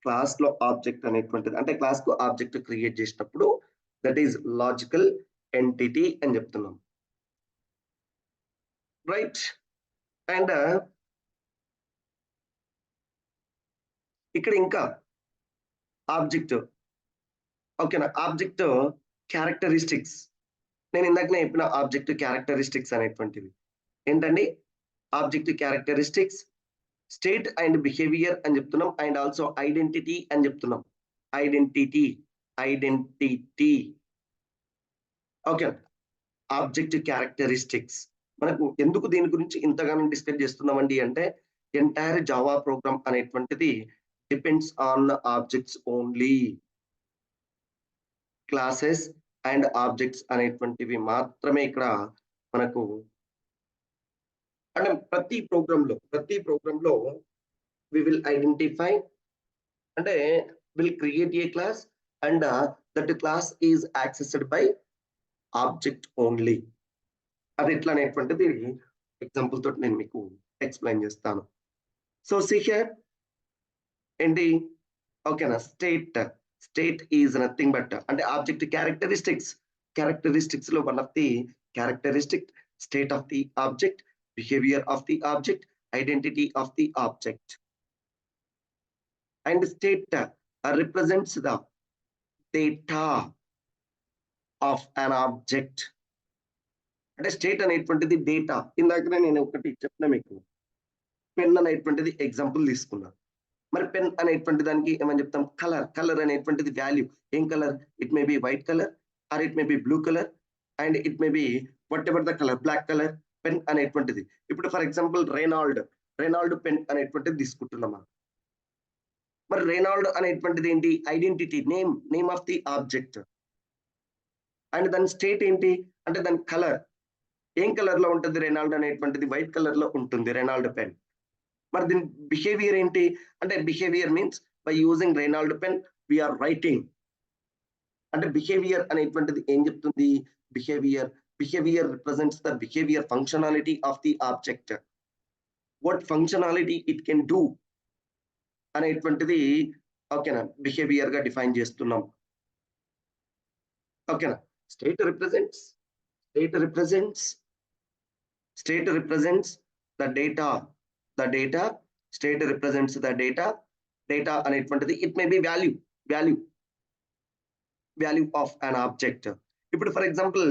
Class లో ఆబ్జెక్ట్ అనేటువంటిది అంటే క్లాస్ కు ఆబ్జెక్ట్ క్రియేట్ చేసినప్పుడు that is logical entity అని చెప్తున్నాం. Right? And ఇక్కడ ఇంకా object, ఓకేనా, ఆబ్జెక్ట్ క్యారెక్టరిస్టిక్స్. నేను ఇందాకనే చెప్పిన ఆబ్జెక్ట్ క్యారెక్టరిస్టిక్స్ అనేటువంటివి ఏంటండి, object characteristics, state and behaviour అని చెప్తున్నాం. అండ్ ఆల్సో ఐడెంటిటీ అని చెప్తున్నాం. Identity okay. ఆబ్జెక్ట్ క్యారెక్టరిస్టిక్స్ మనకు ఎందుకు దీని గురించి ఇంతగానో డిస్కస్ చేస్తున్నామండి అంటే ఎంటైర్ జావా ప్రోగ్రామ్ అనేటువంటిది depends on objects only. Classes and objects అనేటువంటివి మాత్రమే ఇక్కడ మనకు అంటే ప్రతి ప్రోగ్రామ్ లో we will identify అంటే will create a class and that class is accessed by object only. అది ఎట్లా అనేటువంటిది ఎగ్జాంపుల్ తోటి నేను మీకు ఎక్స్ప్లెయిన్ చేస్తాను. సో see here ఏంటి, ఓకేనా, స్టేట్ ఈజ్ నథింగ్ బట్ అంటే ఆబ్జెక్ట్ క్యారెక్టరిస్టిక్స్ లో one of the characteristic state of the object, behavior of the object, identity of the object. And state represents the data of an object. అంటే state అనేటువంటిది data. ఇందాకనే నేను ఒకటి చెప్పిన మీకు, pen అనేటువంటిది ఎగ్జాంపుల్ తీసుకున్నా. మరి పెన్ అనేటువంటి దానికి ఏమని చెప్తాం, కలర్ అనేటువంటిది వాల్యూ. ఏం colour? It may be white colour or it may be blue colour and it may be whatever the colour, black colour. Pen అనేటువంటిది ఇప్పుడు ఫర్ ఎగ్జాంపుల్ రెనాల్డ్ పెన్ అనేటువంటిది తీసుకుంటున్నాం. మరి రేనాల్డ్ అనేటువంటిది ఏంటి? Identity, name of the object. And దాని state ఏంటి? అంటే దాని కలర్. ఏం కలర్ లో ఉంటుంది రెనాల్డ్ అనేటువంటిది? వైట్ కలర్ లో ఉంటుంది రెనాల్డ్ పెన్. మరి దీని బిహేవియర్ ఏంటి? అంటే behaviour means by using Reynold pen we are writing. అంటే బిహేవియర్ అనేటువంటిది ఏం చెప్తుంది? Behaviour represents the behaviour functionality of the object. What functionality it can do అనేటువంటిది ఓకేనా బిహేవియర్ గా డిఫైన్ చేస్తున్నాం. ఓకేనా? State represents the data. State represents the data అనేటువంటిది it may be value of an object. ఇప్పుడు ఫర్ ఎగ్జాంపుల్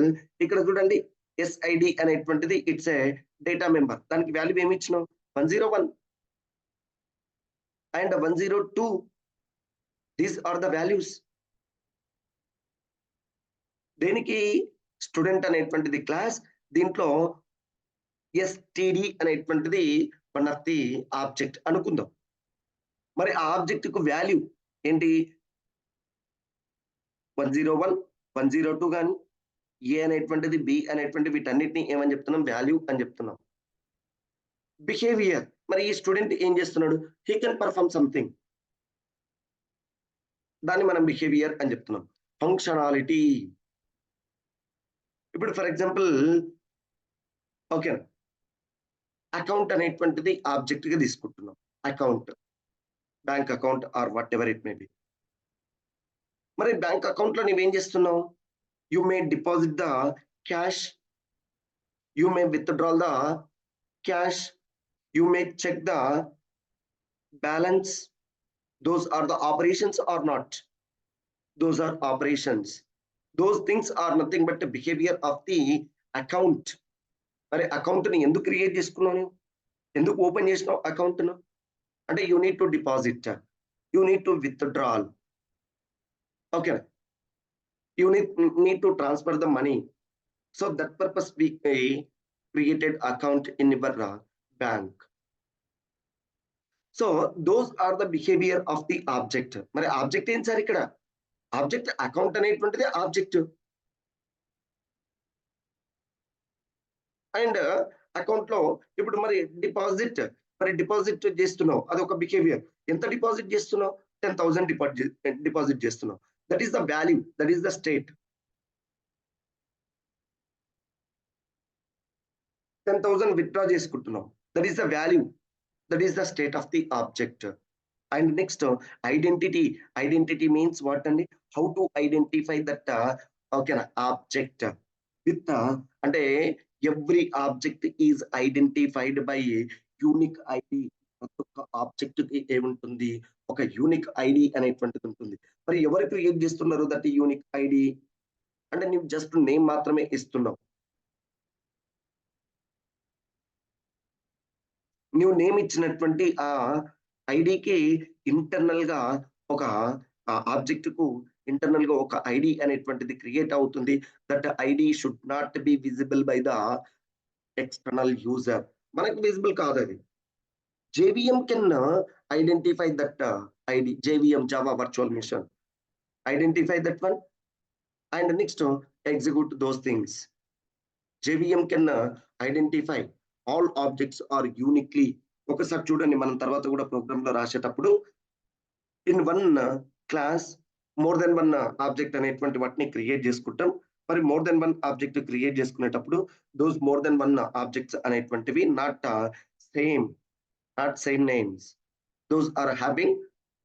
ఇక్కడ చూడండి, SID అనేటువంటిది ఇట్స్ ఏ డేటా మెంబర్. దానికి వాల్యూ ఏమి ఇచ్చినాం? 101 and 102. These are the values. దేనికి? స్టూడెంట్ అనేటువంటిది క్లాస్. దీంట్లో ఎస్టిడి అనేటువంటిది వన్ ఆఫ్ ది ఆబ్జెక్ట్ అనుకుందాం. మరి ఆ ఆబ్జెక్ట్ కు వాల్యూ ఏంటి? 101, 102 కానీ ఏ అనేటువంటిది, బి అనేటువంటి వీటన్నిటిని ఏమని చెప్తున్నాం? వాల్యూ అని చెప్తున్నాం. బిహేవియర్, మరి ఈ స్టూడెంట్ ఏం చేస్తున్నాడు? He can perform something. దాన్ని మనం బిహేవియర్ అని చెప్తున్నాం. ఫంక్షనాలిటీ. ఇప్పుడు ఫర్ ఎగ్జాంపుల్ ఓకే, అకౌంట్ అనేటువంటిది ఆబ్జెక్ట్ గా తీసుకుంటున్నాం. Account, bank account or whatever it may be. మరి బ్యాంక్ అకౌంట్ లో నువ్వేం చేస్తున్నావు? You may deposit the cash, you may withdraw the cash, you may check the balance. Those are the operations or not? Those are operations. Those things are nothing but the behavior of the account. మరి account ని ఎందుకు create చేసుకున్నాను? ఎందుకు open చేసినావు account ను? అంటే you need to deposit, you need to withdrawal. Okay, you need to transfer the money. So that purpose we created account in your bank. So those are the behaviour of the object. మరి object ఏంటి sir ఇక్కడ? Object account అనేటువంటిది object. And account లో ఇప్పుడు మరి deposit చేస్తున్నావు, అది ఒక బిహేవియర్. ఎంత డిపాజిట్ చేస్తున్నావు? 10,000 డిపాజిట్ చేస్తున్నావు. That is the value, that is the state. 10,000 withdraw చేసుకుంటున్నావు, that is the value, that is the state of the object. And next identity means what అండి? హౌ టు ఐడెంటిఫై దట్ ఓకేనా object with అంటే every object is identified by unique ID. ప్రతి ఒక్క object కి ఏముంటుంది? ఒక unique ID అనేటువంటిది ఉంటుంది. మరి ఎవరు క్రియేట్ చేస్తున్నారు దట్ యూనిక్ ఐడి? అంటే నువ్వు జస్ట్ నేమ్ మాత్రమే ఇస్తున్నావు. నువ్వు నేమ్ ఇచ్చినటువంటి ఆ ఐడికి ఇంటర్నల్ గా ఒక ఆబ్జెక్ట్ కు ఇంటర్నల్ గా ఒక ఐడి అనేటువంటిది క్రియేట్ అవుతుంది. That ID should not be visible by the external user. మనకు విజిబుల్ కాదు అది. JVM can identify that ID. JVM, Java virtual machine, identify that one and next execute those things. JVM can identify all objects are uniquely. ఒకసారి చూడండి, మనం తర్వాత కూడా program లో రాసేటప్పుడు in one class more than one object అనేటువంటి వాటిని create చేసుకుంటాం. మరి more than one object create చేసుకునేటప్పుడు those more than one objects అనేటువంటివి same names. Those are having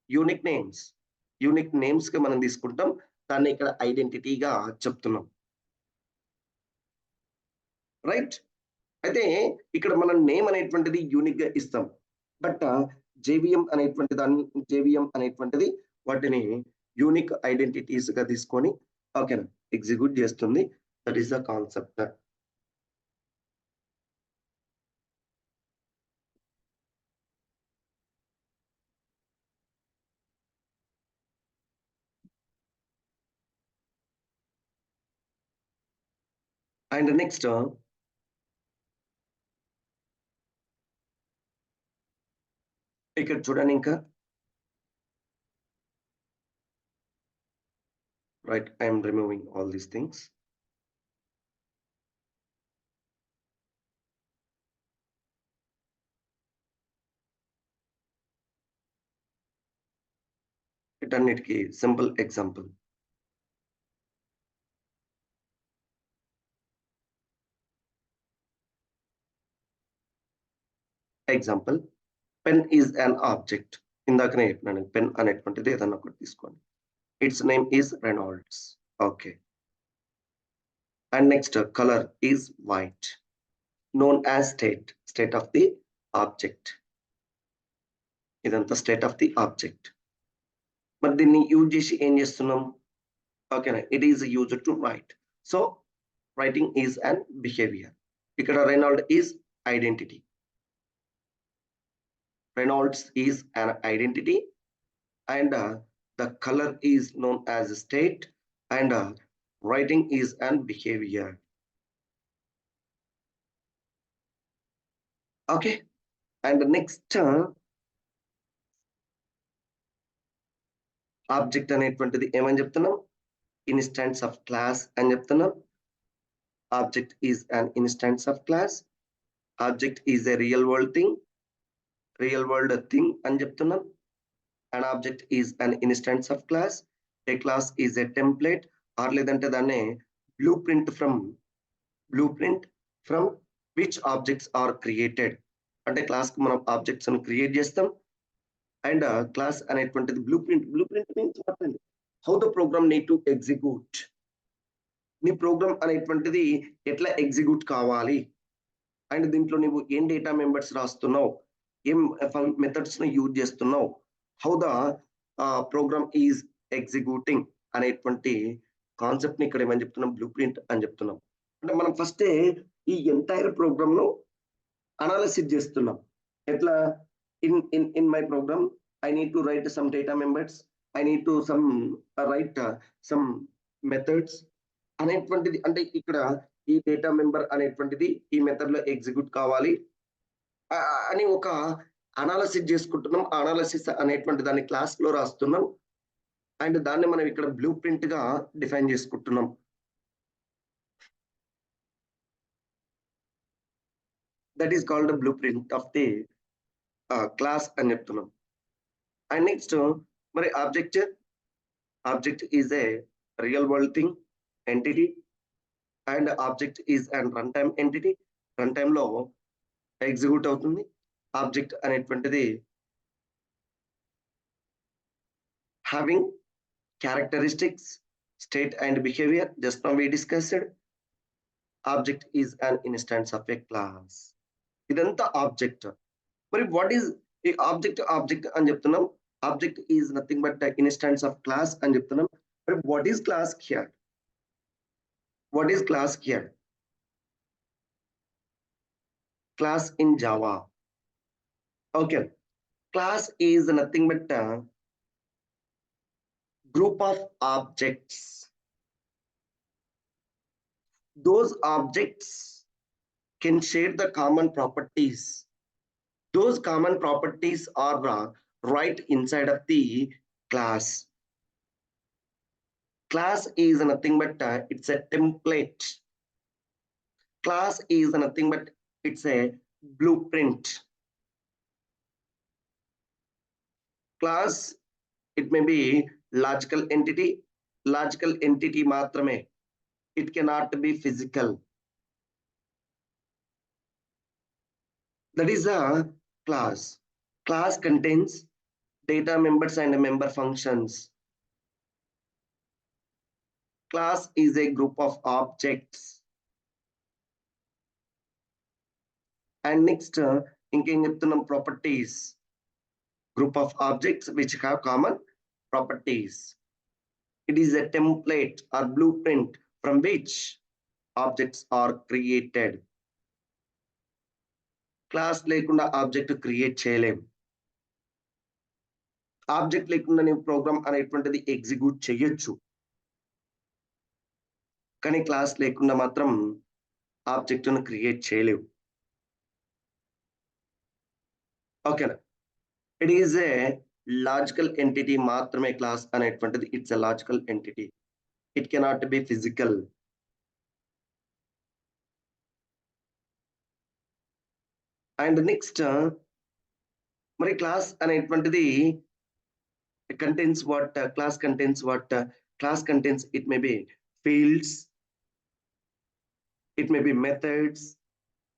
unique names. Unique names గా మనం తీసుకుంటాం. దాన్ని ఇక్కడ ఐడెంటిటీగా చెప్తున్నాం. రైట్? అయితే ఇక్కడ మనం నేమ్ అనేటువంటిది యూనిక్ గా ఇస్తాం. బట్ JVM అనేటువంటిది వాటిని యూనిక్ ఐడెంటిటీస్ గా తీసుకొని ఓకేనా ఎగ్జిక్యూట్ చేస్తుంది. That is the concept. And next ఇక్కడ చూడండి, ఇంకా right? I am removing all these things. వీటన్నిటికీ simple example. Example, pen is an object. ఇందాకనే చెప్పినాను, పెన్ అనేటువంటిది ఏదన్నా ఒకటి తీసుకోండి. Its name is Reynolds. Okay. And next colour is white, known as state of the object. ఇదంతా state of the object. మరి దీన్ని యూజ్ చేసి ఏం చేస్తున్నాం? ఓకేనా, it is used to write. So writing is an behaviour. ఇక్కడ Reynold is identity. Reynolds is an identity and the color is known as state and writing is an behavior. Okay, and next object అనేటువంటిది ఏమని చెప్తున్నాం? Instance of class అని చెప్తున్నాం. Object is an instance of class. Object is a real world thing, real world thing అని చెప్తున్నాం. an object is an instance of class. A class is a template or లేదంటే దాన్ని blueprint from which objects are created. అంటే class కి మనం objects ని create చేస్తాం. And class అనేటువంటిది బ్లూప్రింట్ మీన్స్ చెప్పండి, how the program need to execute. నీ ప్రోగ్రామ్ అనేటువంటిది ఎట్లా ఎగ్జిక్యూట్ కావాలి, అండ్ దీంట్లో నువ్వు ఏం డేటా మెంబర్స్ రాస్తున్నావు, ఏం మెథడ్స్ ని యూజ్ చేస్తున్నావు, how the program is executing అనేటువంటి కాన్సెప్ట్ ని ఇక్కడ ఏమని చెప్తున్నాం? బ్లూ ప్రింట్ అని చెప్తున్నాం. అంటే మనం ఫస్టే ఈ ఎంటైర్ ప్రోగ్రామ్ ను అనాలిసిస్ చేస్తున్నాం. ఎట్లా? in my program I need to write some data members, I need to write some methods అనేటువంటిది. అంటే ఇక్కడ ఈ డేటా మెంబర్ అనేటువంటిది ఈ మెథడ్ లో ఎగ్జిక్యూట్ కావాలి అని ఒక అనాలిసిస్ చేసుకుంటున్నాం. అనాలిసిస్ అనేటువంటి దాన్ని క్లాస్ లో రాస్తున్నాం అండ్ దాన్ని మనం ఇక్కడ బ్లూ ప్రింట్ గా డిఫైన్ చేసుకుంటున్నాం. That is called blue print of the class అని చెప్తున్నాం. అండ్ నెక్స్ట్ మరి object is a real world thing entity and object is and run time entity. Run time లో ఎగ్జిక్యూట్ అవుతుంది. ఆబ్జెక్ట్ అనేటువంటిది having characteristics, state and behavior. Just now we discussed. Object is an instance of a class. ఇదంతా object. మరి what is ఈ object అని చెప్తున్నాం. Object is nothing but instance of class అని చెప్తున్నాం. మరి what is class here? Class in Java. Okay, class is nothing but a group of objects. Those objects can share the common properties. Those common properties are right inside of the class. Class is nothing but it's a template. Class is nothing but it's a blueprint. Class, it may be logical entity మాత్రమే. It cannot be physical. That is a class. Class contains data members and member functions. Class is a group of objects. And next ఇంకేం చెప్తున్నాం? properties. Group of objects which have common properties. It is a template or blueprint from which objects are created. Class లేకుండా object create చేయలేం. Object లేకుండా నేను programme అనేటువంటిది execute చేయొచ్చు, కానీ class లేకుండా మాత్రం ఆబ్జెక్ట్ ను క్రియేట్ చేయలేవు. ఓకేనా? It is a logical entity మాత్రమే క్లాస్ అనేటువంటిది. It's a logical entity. It cannot be physical. And next, మరి క్లాస్ అనేటువంటిది contains what? Class contains what? Class contains, it may be fields, it may be methods.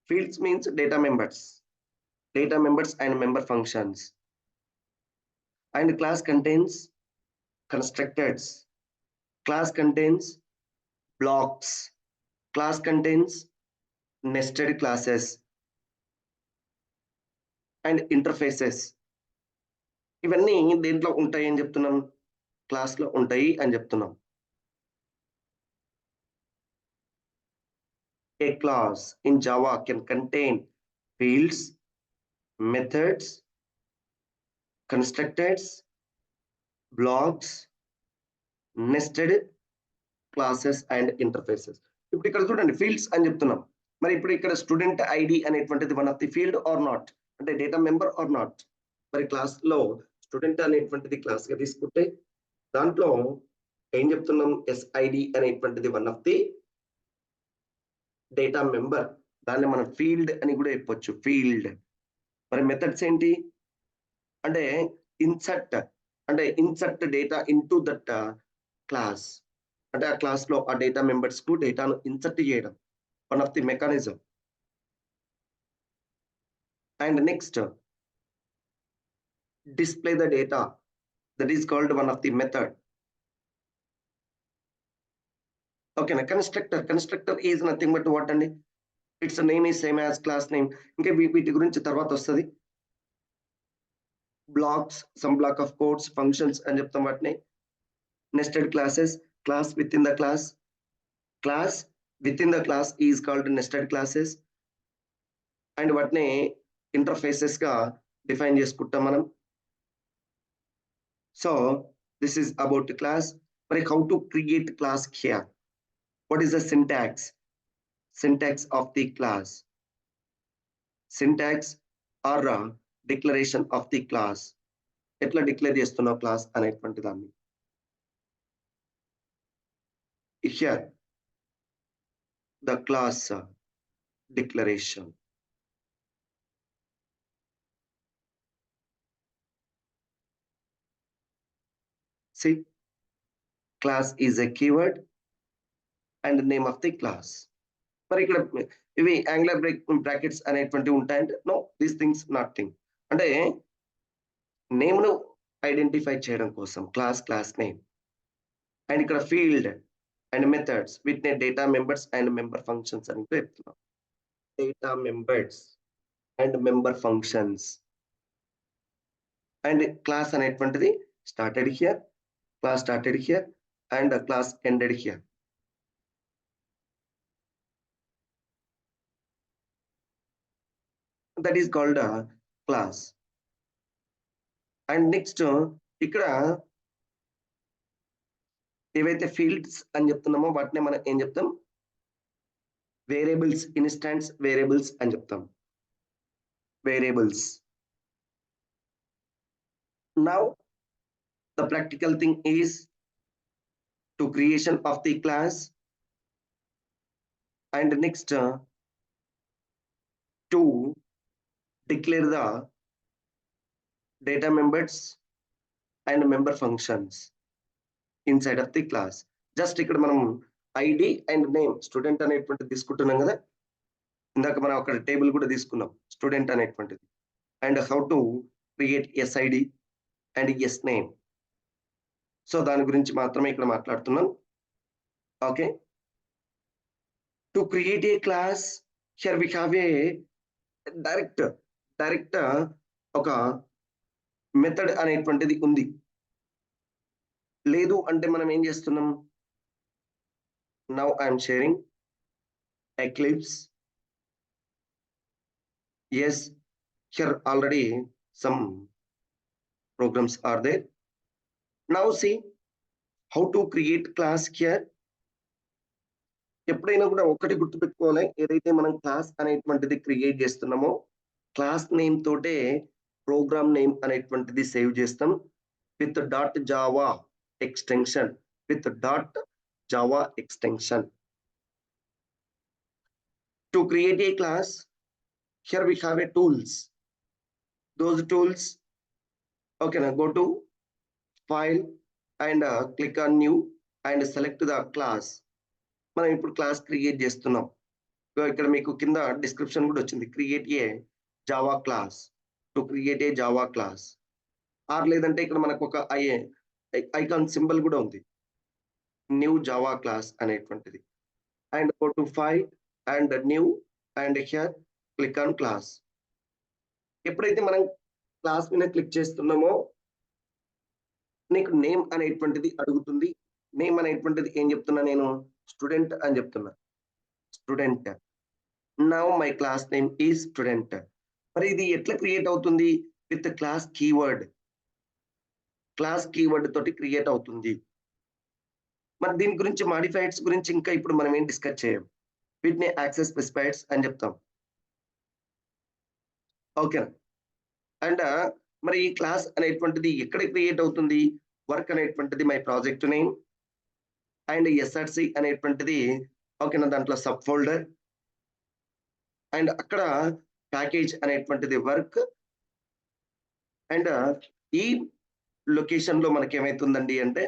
Fields means data members and member functions. And class contains constructors. Class contains blocks. Class contains nested classes and interfaces. ఇవన్నీ దేంట్లో ఉంటాయి అని చెప్తున్నాం, క్లాస్లో ఉంటాయి అని చెప్తున్నాం. A class in Java can contain fields, methods, constructors, blocks, nested classes and interfaces. ఇప్పుడు ఇక్కడ చూడండి ఫీల్డ్స్ అని చెప్తున్నాం. మరి ఇప్పుడు ఇక్కడ స్టూడెంట్ ఐడి అనేటువంటిది one of the field or not, అంటే డేటా మెంబర్ ఆర్ నాట్. మరి క్లాస్ లో స్టూడెంట్ అనేటువంటిది క్లాస్ గా తీసుకుంటే దాంట్లో ఏం చెప్తున్నాం, ఎస్ఐడి అనేటువంటిది one of the data member, దాన్ని మనం ఫీల్డ్ అని కూడా చెప్పొచ్చు, ఫీల్డ్. మరి మెథడ్స్ ఏంటి అంటే insert data into that class, అంటే ఆ క్లాస్ లో ఆ డేటా మెంబర్స్ కు డేటాను ఇన్సర్ట్ చేయడం, one of the mechanism. And next display the data, that is called one of the method. Okay, constructor is nothing but what అండి, its name is same as class name. ఇంకా వీటి గురించి తర్వాత వస్తుంది. Blocks, some block of codes, functions అని చెప్తాం వాటిని. nested classes, class within the class is called nested classes. And వాటిని ఇంటర్ఫేసెస్ గా డిఫైన్ చేసుకుంటాం మనం. So this is about the class. But how to create class here? What is the syntax? Syntax of the class. Syntax or declaration of the class. ఎట్లా declare చేస్తున్నావు class అనేటువంటి దాన్ని. Here the class declaration. See, class is a keyword and name of the class. మరి ఇక్కడ ఇవి angular brackets అనేటువంటివి ఉంటాయంటే no, these things nothing. అంటే నేమ్ ను ఐడెంటిఫై చేయడం కోసం క్లాస్ నేమ్. అండ్ ఇక్కడ ఫీల్డ్ అండ్ మెథడ్స్, వీటిని data members and member functions అని చెప్తున్నాం. Data members and member functions. And class అనేటువంటిది started here, class started here and the class ended here. That is called a class. And next ఇక్కడ ఏవైతే fields అని చెప్తున్నామో వాటిని మనం ఏం చెప్తాం, వేరియబుల్స్, ఇన్స్టాన్స్ వేరియబుల్స్ అని చెప్తాం, variables. Now the practical thing is to creation of the class, and next to declare the data members and member functions inside of the class. Just ఇక్కడ మనం ఐడి అండ్ నేమ్ స్టూడెంట్ అనేటువంటిది తీసుకుంటున్నాం కదా, ఇందాక మనం అక్కడ టేబుల్ కూడా తీసుకున్నాం స్టూడెంట్ అనేటువంటిది. And how to create SID and S name. So దాని గురించి మాత్రమే ఇక్కడ మాట్లాడుతున్నాం. Okay, to create a class here we have a direct ఒక మెథడ్ అనేటువంటిది ఉంది. లేదు అంటే మనం ఏం చేస్తున్నాం, now I'm sharing Eclipse. yes, here already some programs are there. Now see how to create class here. ఎప్పుడైనా కూడా ఒకటి గుర్తుపెట్టుకోవాలి, ఏదైతే మనం క్లాస్ అనేటువంటిది క్రియేట్ చేస్తున్నామో క్లాస్ నేమ్ తోటే ప్రోగ్రామ్ నేమ్ అనేటువంటిది సేవ్ చేస్తాం with .java extension, with Java extension. To create a class, here we have a tools. Those tools, okay, now go to file and click on new and select the class. మనం ఇప్పుడు class create చేస్తున్నాం. ఇక్కడ మీకు కింద description కూడా వచ్చింది, create a Java class. To create a Java class. Or లేదంటే ఇక్కడ మనకు ఒక ఐకాన్ సింబల్ కూడా ఉంది, న్యూ జావా క్లాస్ అనేటువంటిది. And go to file and new and here click on class. ఎప్పుడైతే మనం క్లాస్ మీద క్లిక్ చేస్తున్నామో నీకు నేమ్ అనేటువంటిది అడుగుతుంది. నేమ్ అనేటువంటిది ఏం చెప్తున్నా నేను, స్టూడెంట్ అని చెప్తున్నా, student. Now my class name is student. మరి ఇది ఎట్లా క్రియేట్ అవుతుంది, with class keyword. Class keyword తోటి క్రియేట్ అవుతుంది. మరి దీని గురించి మాడిఫైడ్స్ గురించి ఇంకా ఇప్పుడు మనం ఏం డిస్కస్ చేయం, వీటిని యాక్సెస్ స్పెసిఫైడ్స్ అని చెప్తాం. ఓకే. అండ్ మరి ఈ క్లాస్ అనేటువంటిది ఎక్కడ క్రియేట్ అవుతుంది, వర్క్ అనేటువంటిది my project name and SRC అనేటువంటిది ఓకేనా దాంట్లో సబ్ ఫోల్డర్. అండ్ అక్కడ ప్యాకేజ్ అనేటువంటిది వర్క్. అండ్ ఈ లొకేషన్ లో మనకి ఏమైతుందండి అంటే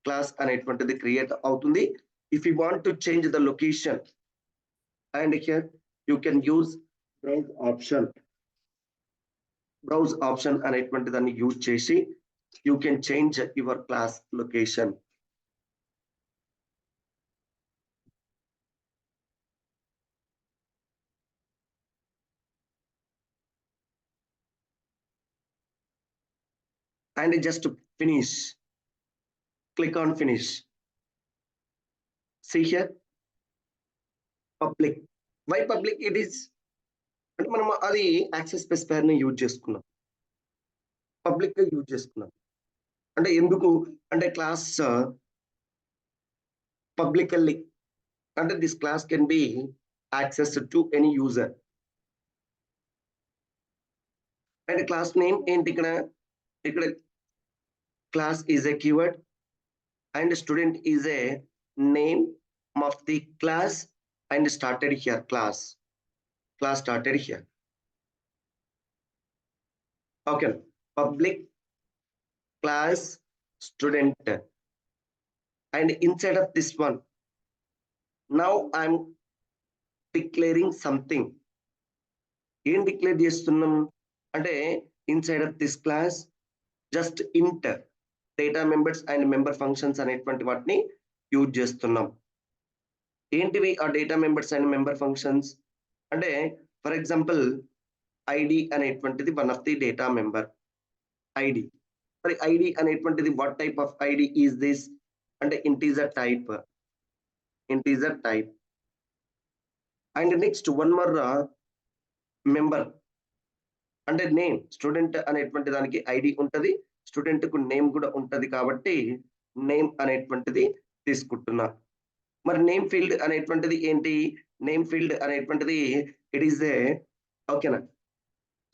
క్లాస్ అనేటువంటిది క్రియేట్ అవుతుంది. If you want to change the location and here you can use browse option. Browse option అనేటువంటి దాన్ని యూజ్ చేసి you can change your class location. And just finish. Click on finish. See here, public. Why public it is? అంటే మనం అది access specifier ని use చేసుకున్నాం, public గా use చేసుకున్నాం. అంటే ఎందుకు అంటే క్లాస్ పబ్లికల్లీ అంటే this class can be access to any user. And class name ఏంటి ఇక్కడ, ఇక్కడ class is a keyword and student is a name of the class and started here class started here. Okay, public class student. And inside of this one now I'm declaring something. ఏం declare చేస్తున్నాం అంటే inside of this class just int data members and member functions అనేటువంటి వాటిని use చేస్తున్నాం. ఏంటివి ఆ data members and member functions అంటే for example ID అనేటువంటిది one of the data member ID. మరి ఐడి అనేటువంటిది what type of ID is this అంటే integer type, integer type. And next one more member అంటే name. Student అనేటువంటి దానికి ID ఉంటది, student కు నేమ్ కూడా ఉంటది కాబట్టి నేమ్ అనేటువంటిది తీసుకుంటున్నా. మరి నేమ్ ఫీల్డ్ అనేటువంటిది ఏంటి, నేమ్ ఫీల్డ్ అనేటువంటిది ఇట్ ఈస్ ఏ ఓకేనా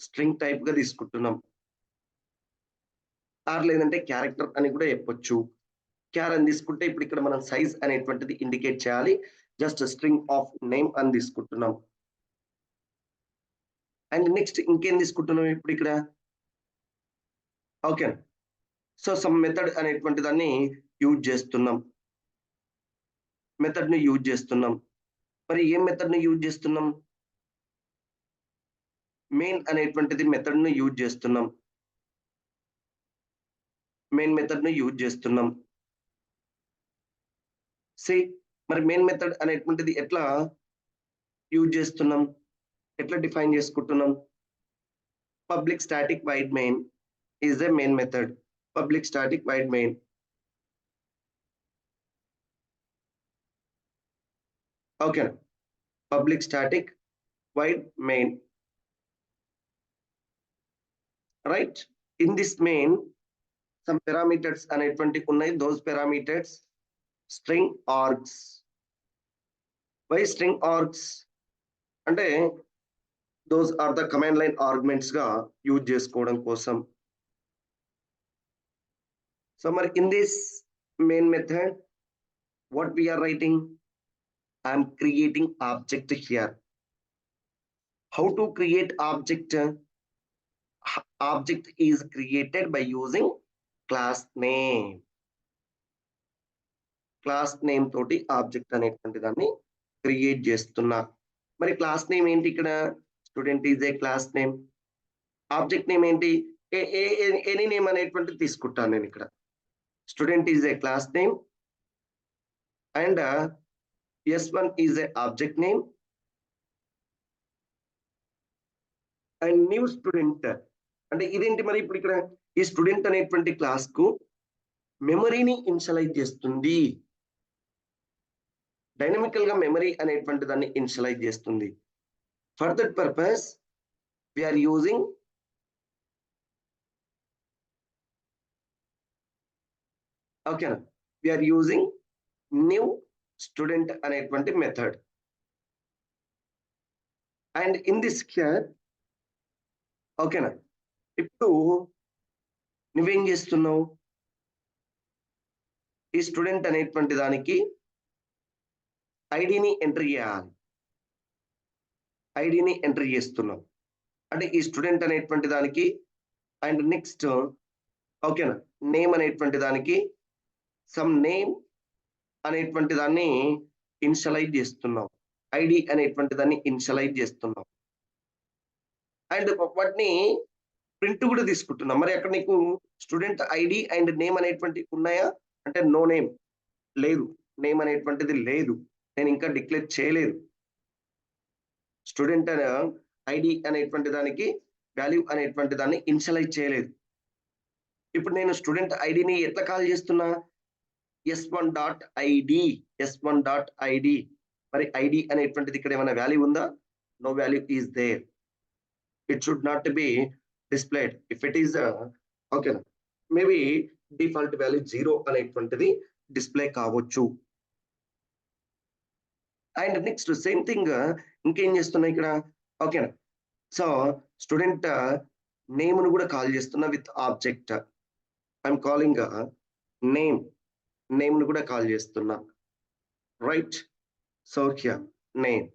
స్ట్రింగ్ టైప్ గా తీసుకుంటున్నాం. ఆర్ లేదంటే క్యారెక్టర్ అని కూడా చెప్పొచ్చు. క్యార్ అని తీసుకుంటే ఇప్పుడు ఇక్కడ మనం సైజ్ అనేటువంటిది ఇండికేట్ చేయాలి, జస్ట్ స్ట్రింగ్ ఆఫ్ నేమ్ అని తీసుకుంటున్నాం. అండ్ నెక్స్ట్ ఇంకేం తీసుకుంటున్నాం ఇప్పుడు ఇక్కడ ఓకే. సో సమ్ మెథడ్ అనేటువంటి దాన్ని యూజ్ చేస్తున్నాం, మెథడ్ ని యూజ్ చేస్తున్నాం. మరి ఏం మెథడ్ ని యూజ్ చేస్తున్నాం, మెయిన్ అనేటువంటిది మెథడ్ ని యూజ్ చేస్తున్నాం, మెయిన్ మెథడ్ ని యూజ్ చేస్తున్నాం. సి మరి మెయిన్ మెథడ్ అనేటువంటిది ఎట్లా యూజ్ చేస్తున్నాం, ఎట్లా డిఫైన్ చేసుకుంటున్నాం. Public static wide main is the main method. Public static void main. Okay, public static void main. Right, in this main some parameters అనేటువంటి ఉన్నాయి. those parameters string args. Why string args అంటే those are the command line arguments గా use చేసుకోవడం కోసం. So in this main method what we are writing? I am creating object here. How to create object? Object is created by using class name. Class name తోటి object అనేటువంటి దాన్ని create చేస్తున్నా. మరి class name ఏంటి ఇక్కడ? Student is a class name. Object name ఏంటి? Any name అనేటువంటిది తీసుకుంటాను నేను ఇక్కడ. Student is a class name and S1 is a object name and new student అంటే ఇదేంటి మరి? ఇప్పుడు ఇక్కడ ఈ స్టూడెంట్ అనేటువంటి క్లాస్ కు మెమరీని ఇనిషియలైజ్ చేస్తుంది. డైనమికల్ గా మెమరీ అనేటువంటి దాన్ని ఇనిషియలైజ్ చేస్తుంది. For that purpose we are using we are using new student అనేటువంటి method. And in this here ఓకేనా, ఇప్పుడు నువ్వేం చేస్తున్నావు? ఈ స్టూడెంట్ అనేటువంటి దానికి ఐడిని ఎంటర్ చేయాలి. ఐడిని ఎంటర్ చేస్తున్నావు అంటే ఈ స్టూడెంట్ అనేటువంటి దానికి అండ్ నెక్స్ట్ ఓకేనా నేమ్ అనేటువంటి దానికి సమ్ నేమ్ అనేటువంటి దాన్ని ఇనిషియలైజ్ చేస్తున్నావు. ఐడి అనేటువంటి దాన్ని ఇనిషియలైజ్ చేస్తున్నావు అండ్ వాటిని ప్రింట్ కూడా తీసుకుంటున్నాం. మరి అక్కడ నీకు స్టూడెంట్ ఐడి అండ్ నేమ్ అనేటువంటి ఉన్నాయా అంటే నో నేమ్ లేదు, నేమ్ అనేటువంటిది లేదు, నేను ఇంకా డిక్లేర్ చేయలేదు. స్టూడెంట్ ఐడి అనేటువంటి దానికి వాల్యూ అనేటువంటి దాన్ని ఇనిషియలైజ్ చేయలేదు. ఇప్పుడు నేను స్టూడెంట్ ఐడిని ఎట్లా కాల్ చేస్తున్నా? S1.id S1.id. మరి ఐడి అనేటువంటిది ఇక్కడ ఏమైనా వాల్యూ ఉందా? No value is there. It should not be displayed. If it is ఓకేనా మేబీ డిఫాల్ట్ వాల్యూ 0 అనేటువంటిది డిస్ప్లే కావచ్చు. అండ్ నెక్స్ట్ సేమ్ థింగ్ ఇంకేం చేస్తున్నా ఇక్కడ ఓకేనా. సో స్టూడెంట్ నేమ్ ను కూడా కాల్ చేస్తున్నా with object. I'm calling name, name ను కూడా కాల్ చేస్తున్నా right. So here name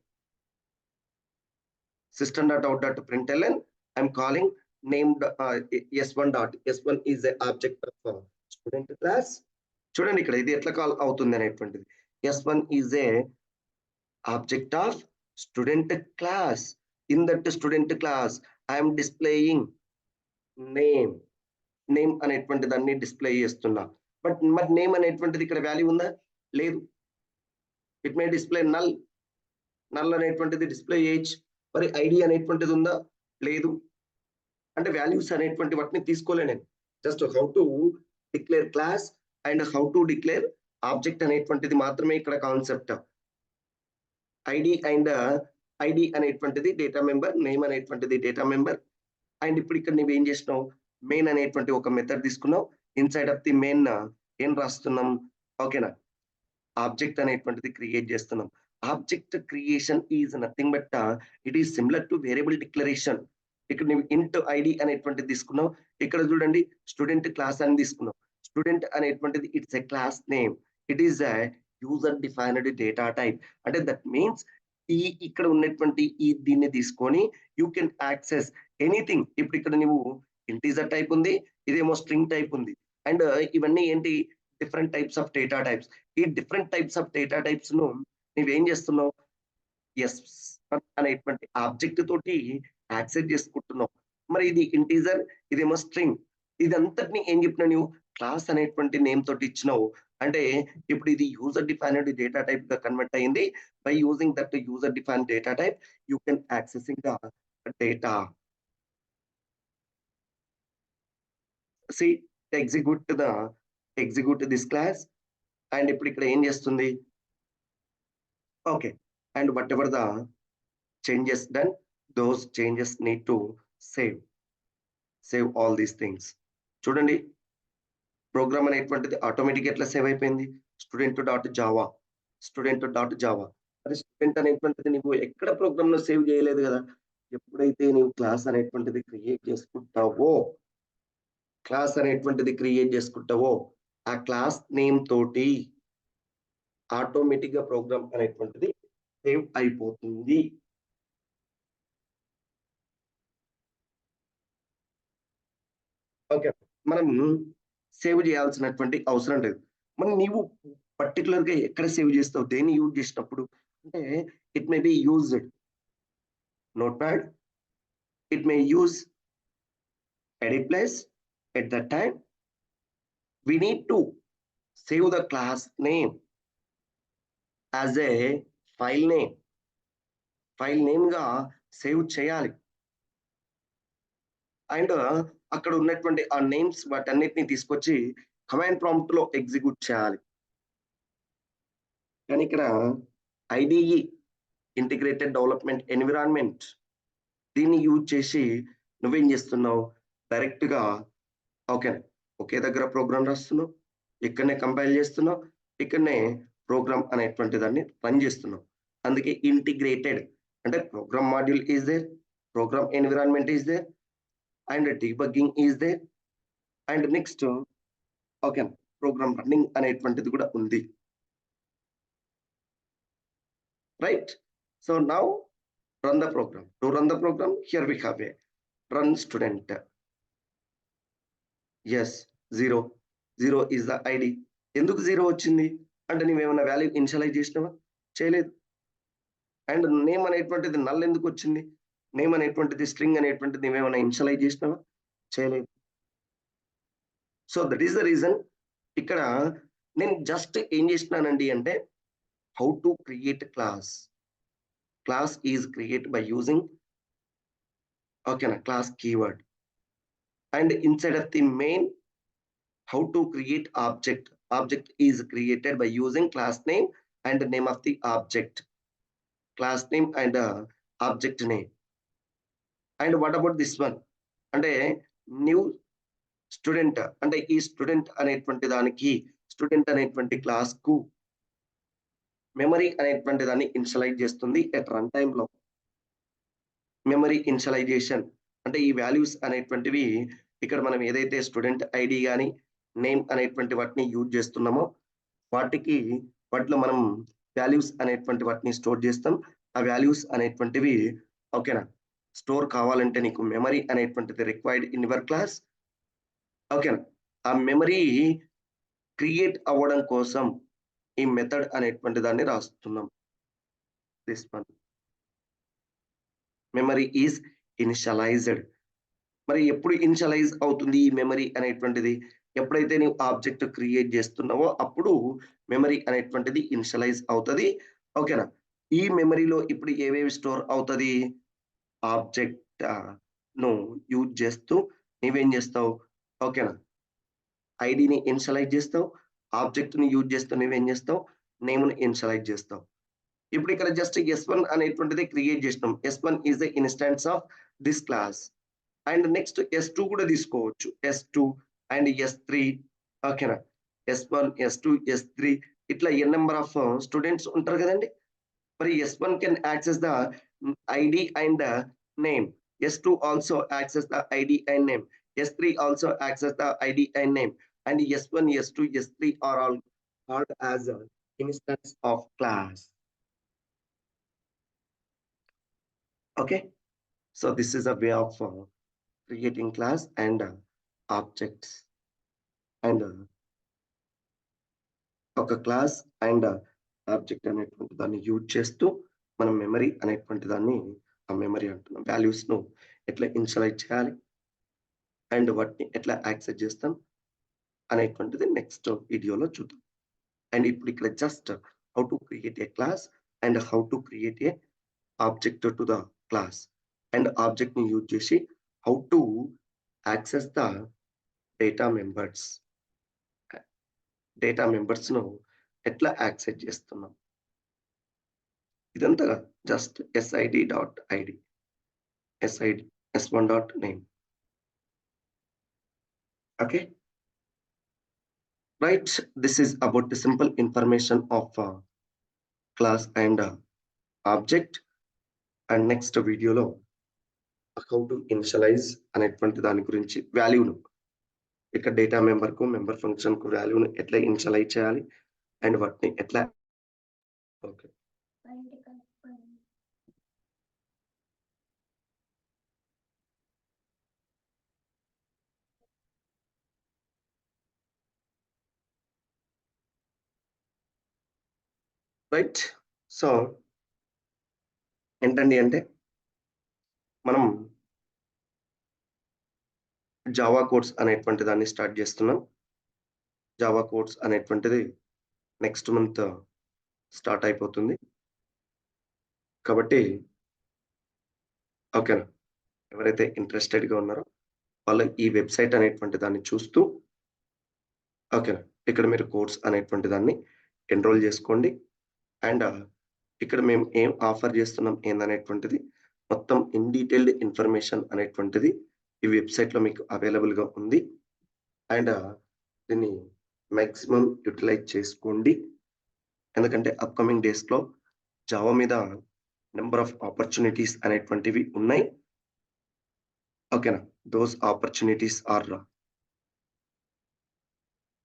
system.out.println I'm calling name S1 dot S1 is the object of student class. చూడండి ఇక్కడ ఇది ఎట్లా కాల్ అవుతుంది అనేటువంటిది. S1 is a object of student class. In that student class I am displaying name. Name అనేటువంటి దాన్ని display చేస్తున్నా. But మరి నేమ్ అనేటువంటిది ఇక్కడ వాల్యూ ఉందా? లేదు. It may display null. Null అనేటువంటిది డిస్ప్లే చేయొచ్చు. మరి ఐడి అనేటువంటిది ఉందా? లేదు. అంటే వాల్యూస్ అనేటువంటి వాటిని తీసుకోలే నేను. Just how to declare class and how to declare object అనేటువంటిది మాత్రమే ఇక్కడ కాన్సెప్ట్. ఐడి అండ్ ఐడి అనేటువంటిది డేటా మెంబర్, నేమ్ అనేటువంటిది డేటా మెంబర్. అండ్ ఇప్పుడు ఇక్కడ నువ్వు ఏం చేసినావు? మెయిన్ అనేటువంటి ఒక మెథడ్ తీసుకున్నావు. ఇన్సైడ్ ఆఫ్ ది మెయిన్ ఏం రాస్తున్నాం? ఓకేనా ఆబ్జెక్ట్ అనేటువంటిది క్రియేట్ చేస్తున్నాం. Object creation is nothing but it is similar to variable declaration. ఇక్కడ నువ్వు ఇంట్ ఐడి అనేటువంటిది తీసుకున్నావు. ఇక్కడ చూడండి స్టూడెంట్ క్లాస్ అని తీసుకున్నావు. స్టూడెంట్ అనేటువంటిది it's a class name. It is a user defined data type. అంటే దట్ మీన్స్ ఈ ఇక్కడ ఉన్నటువంటి ఈ దీన్ని తీసుకొని యూ కెన్ యాక్సెస్ ఎనీథింగ్. ఇప్పుడు ఇక్కడ నువ్వు ఇంటీజర్ టైప్ ఉంది, ఇదేమో స్ట్రింగ్ టైప్ ఉంది. అండ్ ఇవన్నీ ఏంటి? Different types of data types. ఈ different types of data types ను నువ్వేం చేస్తున్నావు? ఎస్ అనేటువంటి ఆబ్జెక్ట్ తోటి యాక్సెస్ చేసుకుంటున్నావు. మరి ఇది ఇంటీజర్, ఇదేమో స్ట్రింగ్. ఇదంతటిని ఏం చెప్పినా నువ్వు క్లాస్ అనేటువంటి నేమ్ తోటి ఇచ్చినావు. అంటే ఇప్పుడు ఇది యూజర్ డిఫైన్డ్ డేటా టైప్ గా కన్వర్ట్ అయింది. By using that user defined data type you can accessing the data. See, execute this class and ఇప్పుడు ఇక్కడ ఏం చేస్తుంది? Okay and what ever the changes done those changes need to save all these things. చూడండి programme అనేటువంటిది automatic ఎట్లా save అయిపోయింది? student.java. అది student అనేటువంటిది నువ్వు ఎక్కడ ప్రోగ్రామ్ లో సేవ్ చేయలేదు కదా. ఎప్పుడైతే నువ్వు క్లాస్ అనేటువంటిది క్రియేట్ చేసుకుంటావో ఆ క్లాస్ నేమ్ తోటి ఆటోమేటిక్ గా ప్రోగ్రామ్ అనేటువంటిది సేవ్ అయిపోతుంది. ఓకే. మనం సేవ్ చేయాల్సినటువంటి అవసరం లేదు. మరి నీవు పర్టిక్యులర్‌గా ఎక్కడ సేవ్ చేస్తావు? దేన్ని యూజ్ చేసినప్పుడు? అంటే it may be used notepad, it may use any place. At that time we need to save the class name as a file name గా సేవ్ చేయాలి. అండ్ అక్కడ ఉన్నటువంటి ఆ నేమ్స్ వాటన్నిటిని తీసుకొచ్చి కమాండ్ ప్రాంప్ట్ లో ఎగ్జిక్యూట్ చేయాలి. కానీ ఇక్కడ ఐడిఈ ఇంటిగ్రేటెడ్ డెవలప్మెంట్ ఎన్విరాన్మెంట్ దీన్ని యూజ్ చేసి నువ్వేం చేస్తున్నావు? డైరెక్ట్ గా ఓకే ఒకే దగ్గర ప్రోగ్రామ్ రాస్తున్నావు, ఇక్కడనే కంపైల్ చేస్తున్నావు, ఇక్కడనే ప్రోగ్రామ్ అనేటువంటి దాన్ని రన్ చేస్తున్నావు. అందుకే ఇంటిగ్రేటెడ్ అంటే program module is there, program environment is there, and debugging is there, and next okay program running అనేటువంటిది కూడా ఉంది. Right. So now run the program. To run the program, here we have a run student. Yes, 0. 0 is the ID. ఎందుకు 0 వచ్చింది అంటే నువ్వేమైనా value initialise చేసినావా? చేయలేదు. And name అనేటువంటిది నల్ ఎందుకు వచ్చింది? నేమ్ అనేటువంటిది స్ట్రింగ్ అనేటువంటిది నువ్వేమైనా ఇనిషియలైజ్ చేసినావా? చేయలేదు. So that is the reason ఇక్కడ నేను జస్ట్ ఏం చేసినానండి అంటే how to create class. Class is created by using class keyword, and inside of the main how to create object is created by using class name and the name of the object, class name and object name. And what about this one అంటే new student అంటే ఈ student అనేటువంటి దానికి student అనేటువంటి class కు memory అనేటువంటి దాన్ని initialise చేస్తుంది ఎట్ రన్ టైమ్ లో. మెమరీ ఇనిషియలైజేషన్ అంటే ఈ వాల్యూస్ అనేటువంటివి ఇక్కడ మనం ఏదైతే స్టూడెంట్ ఐడి కానీ నేమ్ అనేటువంటి వాటిని యూజ్ చేస్తున్నామో వాటిలో మనం వాల్యూస్ అనేటువంటి వాటిని స్టోర్ చేస్తాం. ఆ వాల్యూస్ అనేటువంటివి ఓకేనా స్టోర్ కావాలంటే నీకు మెమరీ అనేటువంటిది రిక్వైర్డ్ ఇన్ యువర్ క్లాస్. ఓకేనా ఆ మెమరీ క్రియేట్ అవ్వడం కోసం ఈ మెథడ్ అనేటువంటి దాన్ని రాస్తున్నాం. This one memory is initialized. మరి ఎప్పుడు ఇనిషియలైజ్ అవుతుంది ఈ మెమరీ అనేటువంటిది? ఎప్పుడైతే నువ్వు ఆబ్జెక్ట్ క్రియేట్ చేస్తున్నావో అప్పుడు మెమరీ అనేటువంటిది ఇనిషియలైజ్ అవుతుంది. ఓకేనా ఈ మెమరీలో ఇప్పుడు ఏవేవి స్టోర్ అవుతుంది? ఆబ్జెక్ట్ ను యూజ్ చేస్తూ నువ్వేం చేస్తావు? ఓకేనా ఐడిని ఇనిషియలైజ్ చేస్తావు, ఆబ్జెక్ట్ ని యూజ్ చేస్తూ నువ్వేం చేస్తావు? నేమ్ ని ఇనిషియలైజ్ చేస్తావు. ఇప్పుడు ఇక్కడ జస్ట్ S1 అనేటువంటిది క్రియేట్ చేసినాం. S1 is the instance of this class. And next S2 కూడా తీసుకోవచ్చు. S2 అండ్ S3 ఓకేనా S1 S2 S3 ఇట్లా ఎన్ నెంబర్ ఆఫ్ స్టూడెంట్స్ ఉంటారు కదండి. మరి S1 can access the ID and name, S2 also access the ID and name, S3 also access the ID and name, and S1 S2 S3 are all called as an instance of class. Okay, so this is a way of creating class and objects, and ఒక class and object అనేటువంటి దాన్ని use చేస్తూ మనం memory అనేటువంటి దాన్ని ఆ memory అంటున్నాం values ను ఎట్లా ఇనిషియలైజ్ చేయాలి అండ్ వాటిని ఎట్లా యాక్సెస్ చేస్తాం అనేటువంటిది నెక్స్ట్ వీడియోలో చూద్దాం. అండ్ ఇప్పుడు ఇక్కడ just how to create a class and how to create A object to the class and object ని యూజ్ చేసి how to access the data members ను ఎట్లా యాక్సెస్ చేస్తున్నాం ఇదంతా just SID.id SID S1.name. Okay, right, this is about the simple information of class and object. And next video లో how to initialize అనేటువంటి దాని గురించి వాల్యూను ఇక్కడ డేటా మెంబర్ కు మెంబర్ ఫంక్షన్ కు వాల్యూను ఎట్లా ఇనిషియలైజ్ చేయాలి అండ్ వాటిని ఎట్లా ఓకే. రైట్. సో ఏంటండి అంటే మనం జావా కోర్స్ అనేటువంటి దాన్ని స్టార్ట్ చేస్తున్నాం. జావా కోర్స్ అనేటువంటిది నెక్స్ట్ మంత్ స్టార్ట్ అయిపోతుంది. కాబట్టి ఓకేనా. ఎవరైతే ఇంట్రెస్టెడ్‌గా ఉన్నారో వాళ్ళు ఈ వెబ్‌సైట్ అనేటువంటి దాన్ని చూస్తూ ఓకేనా. ఇక్కడ మీరు కోర్స్ అనేటువంటి దాన్ని ఎన్రోల్ చేసుకోండి. అండ్ ఇక్కడ మేము ఏం ఆఫర్ చేస్తున్నాం ఏందనేటువంటిది మొత్తం ఇన్ డీటెయిల్డ్ ఇన్ఫర్మేషన్ అనేటువంటిది ఈ వెబ్‌సైట్‌లో మీకు అవైలబుల్‌గా ఉంది. అండ్ దీన్ని మాక్సిమం యుటిలైజ్ చేసుకోండి. ఎందుకంటే అప్‌కమింగ్ డేస్‌లో జావా మీద నంబర్ ఆఫ్ ఆపర్చునిటీస్ అనేటువంటివి ఉన్నాయి. ఓకేనా. దోస్ ఆపర్చునిటీస్ ఆర్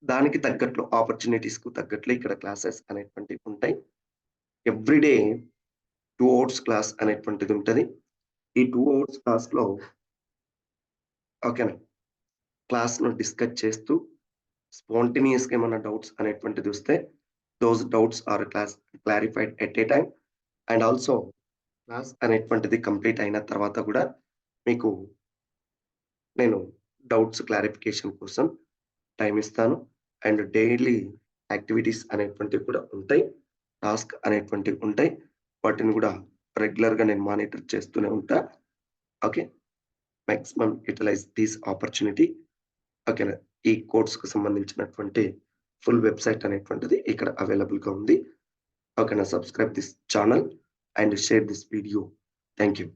దానికి తగ్గట్లు ఆపర్చునిటీస్‌కు తగ్గట్లు ఇక్కడ క్లాసెస్ అనేటువంటివి ఉంటాయి. ఎవ్రీ డే 2 అవర్స్ క్లాస్ అనేటువంటిది ఉంటది. ఈ 2 అవర్స్ క్లాస్‌లో ఓకేనా. క్లాస్‌ను డిస్కస్ చేస్తూ స్పాంటేనియస్‌గా ఏమన్నా డౌట్స్ అనేటువంటిది వస్తే those doubts are clarified at a time. And also class అనేటువంటిది కంప్లీట్ అయిన తర్వాత కూడా మీకు నేను డౌట్స్ క్లారిఫికేషన్ కోసం టైమ్ ఇస్తాను. అండ్ డైలీ యాక్టివిటీస్ అనేటువంటివి కూడా ఉంటాయి. టాస్క్ అనేటువంటివి ఉంటాయి. వాటిని కూడా రెగ్యులర్‌గా నేను మానిటర్ చేస్తూనే ఉంటా. Okay. Maximum utilize this opportunity. ఓకేనా. ఈ కోర్స్‌కి సంబంధించినటువంటి ఫుల్ వెబ్‌సైట్ అనేటువంటిది ఇక్కడ అవైలబుల్‌గా ఉంది. ఓకేనా. Subscribe this channel and share this video. Thank you.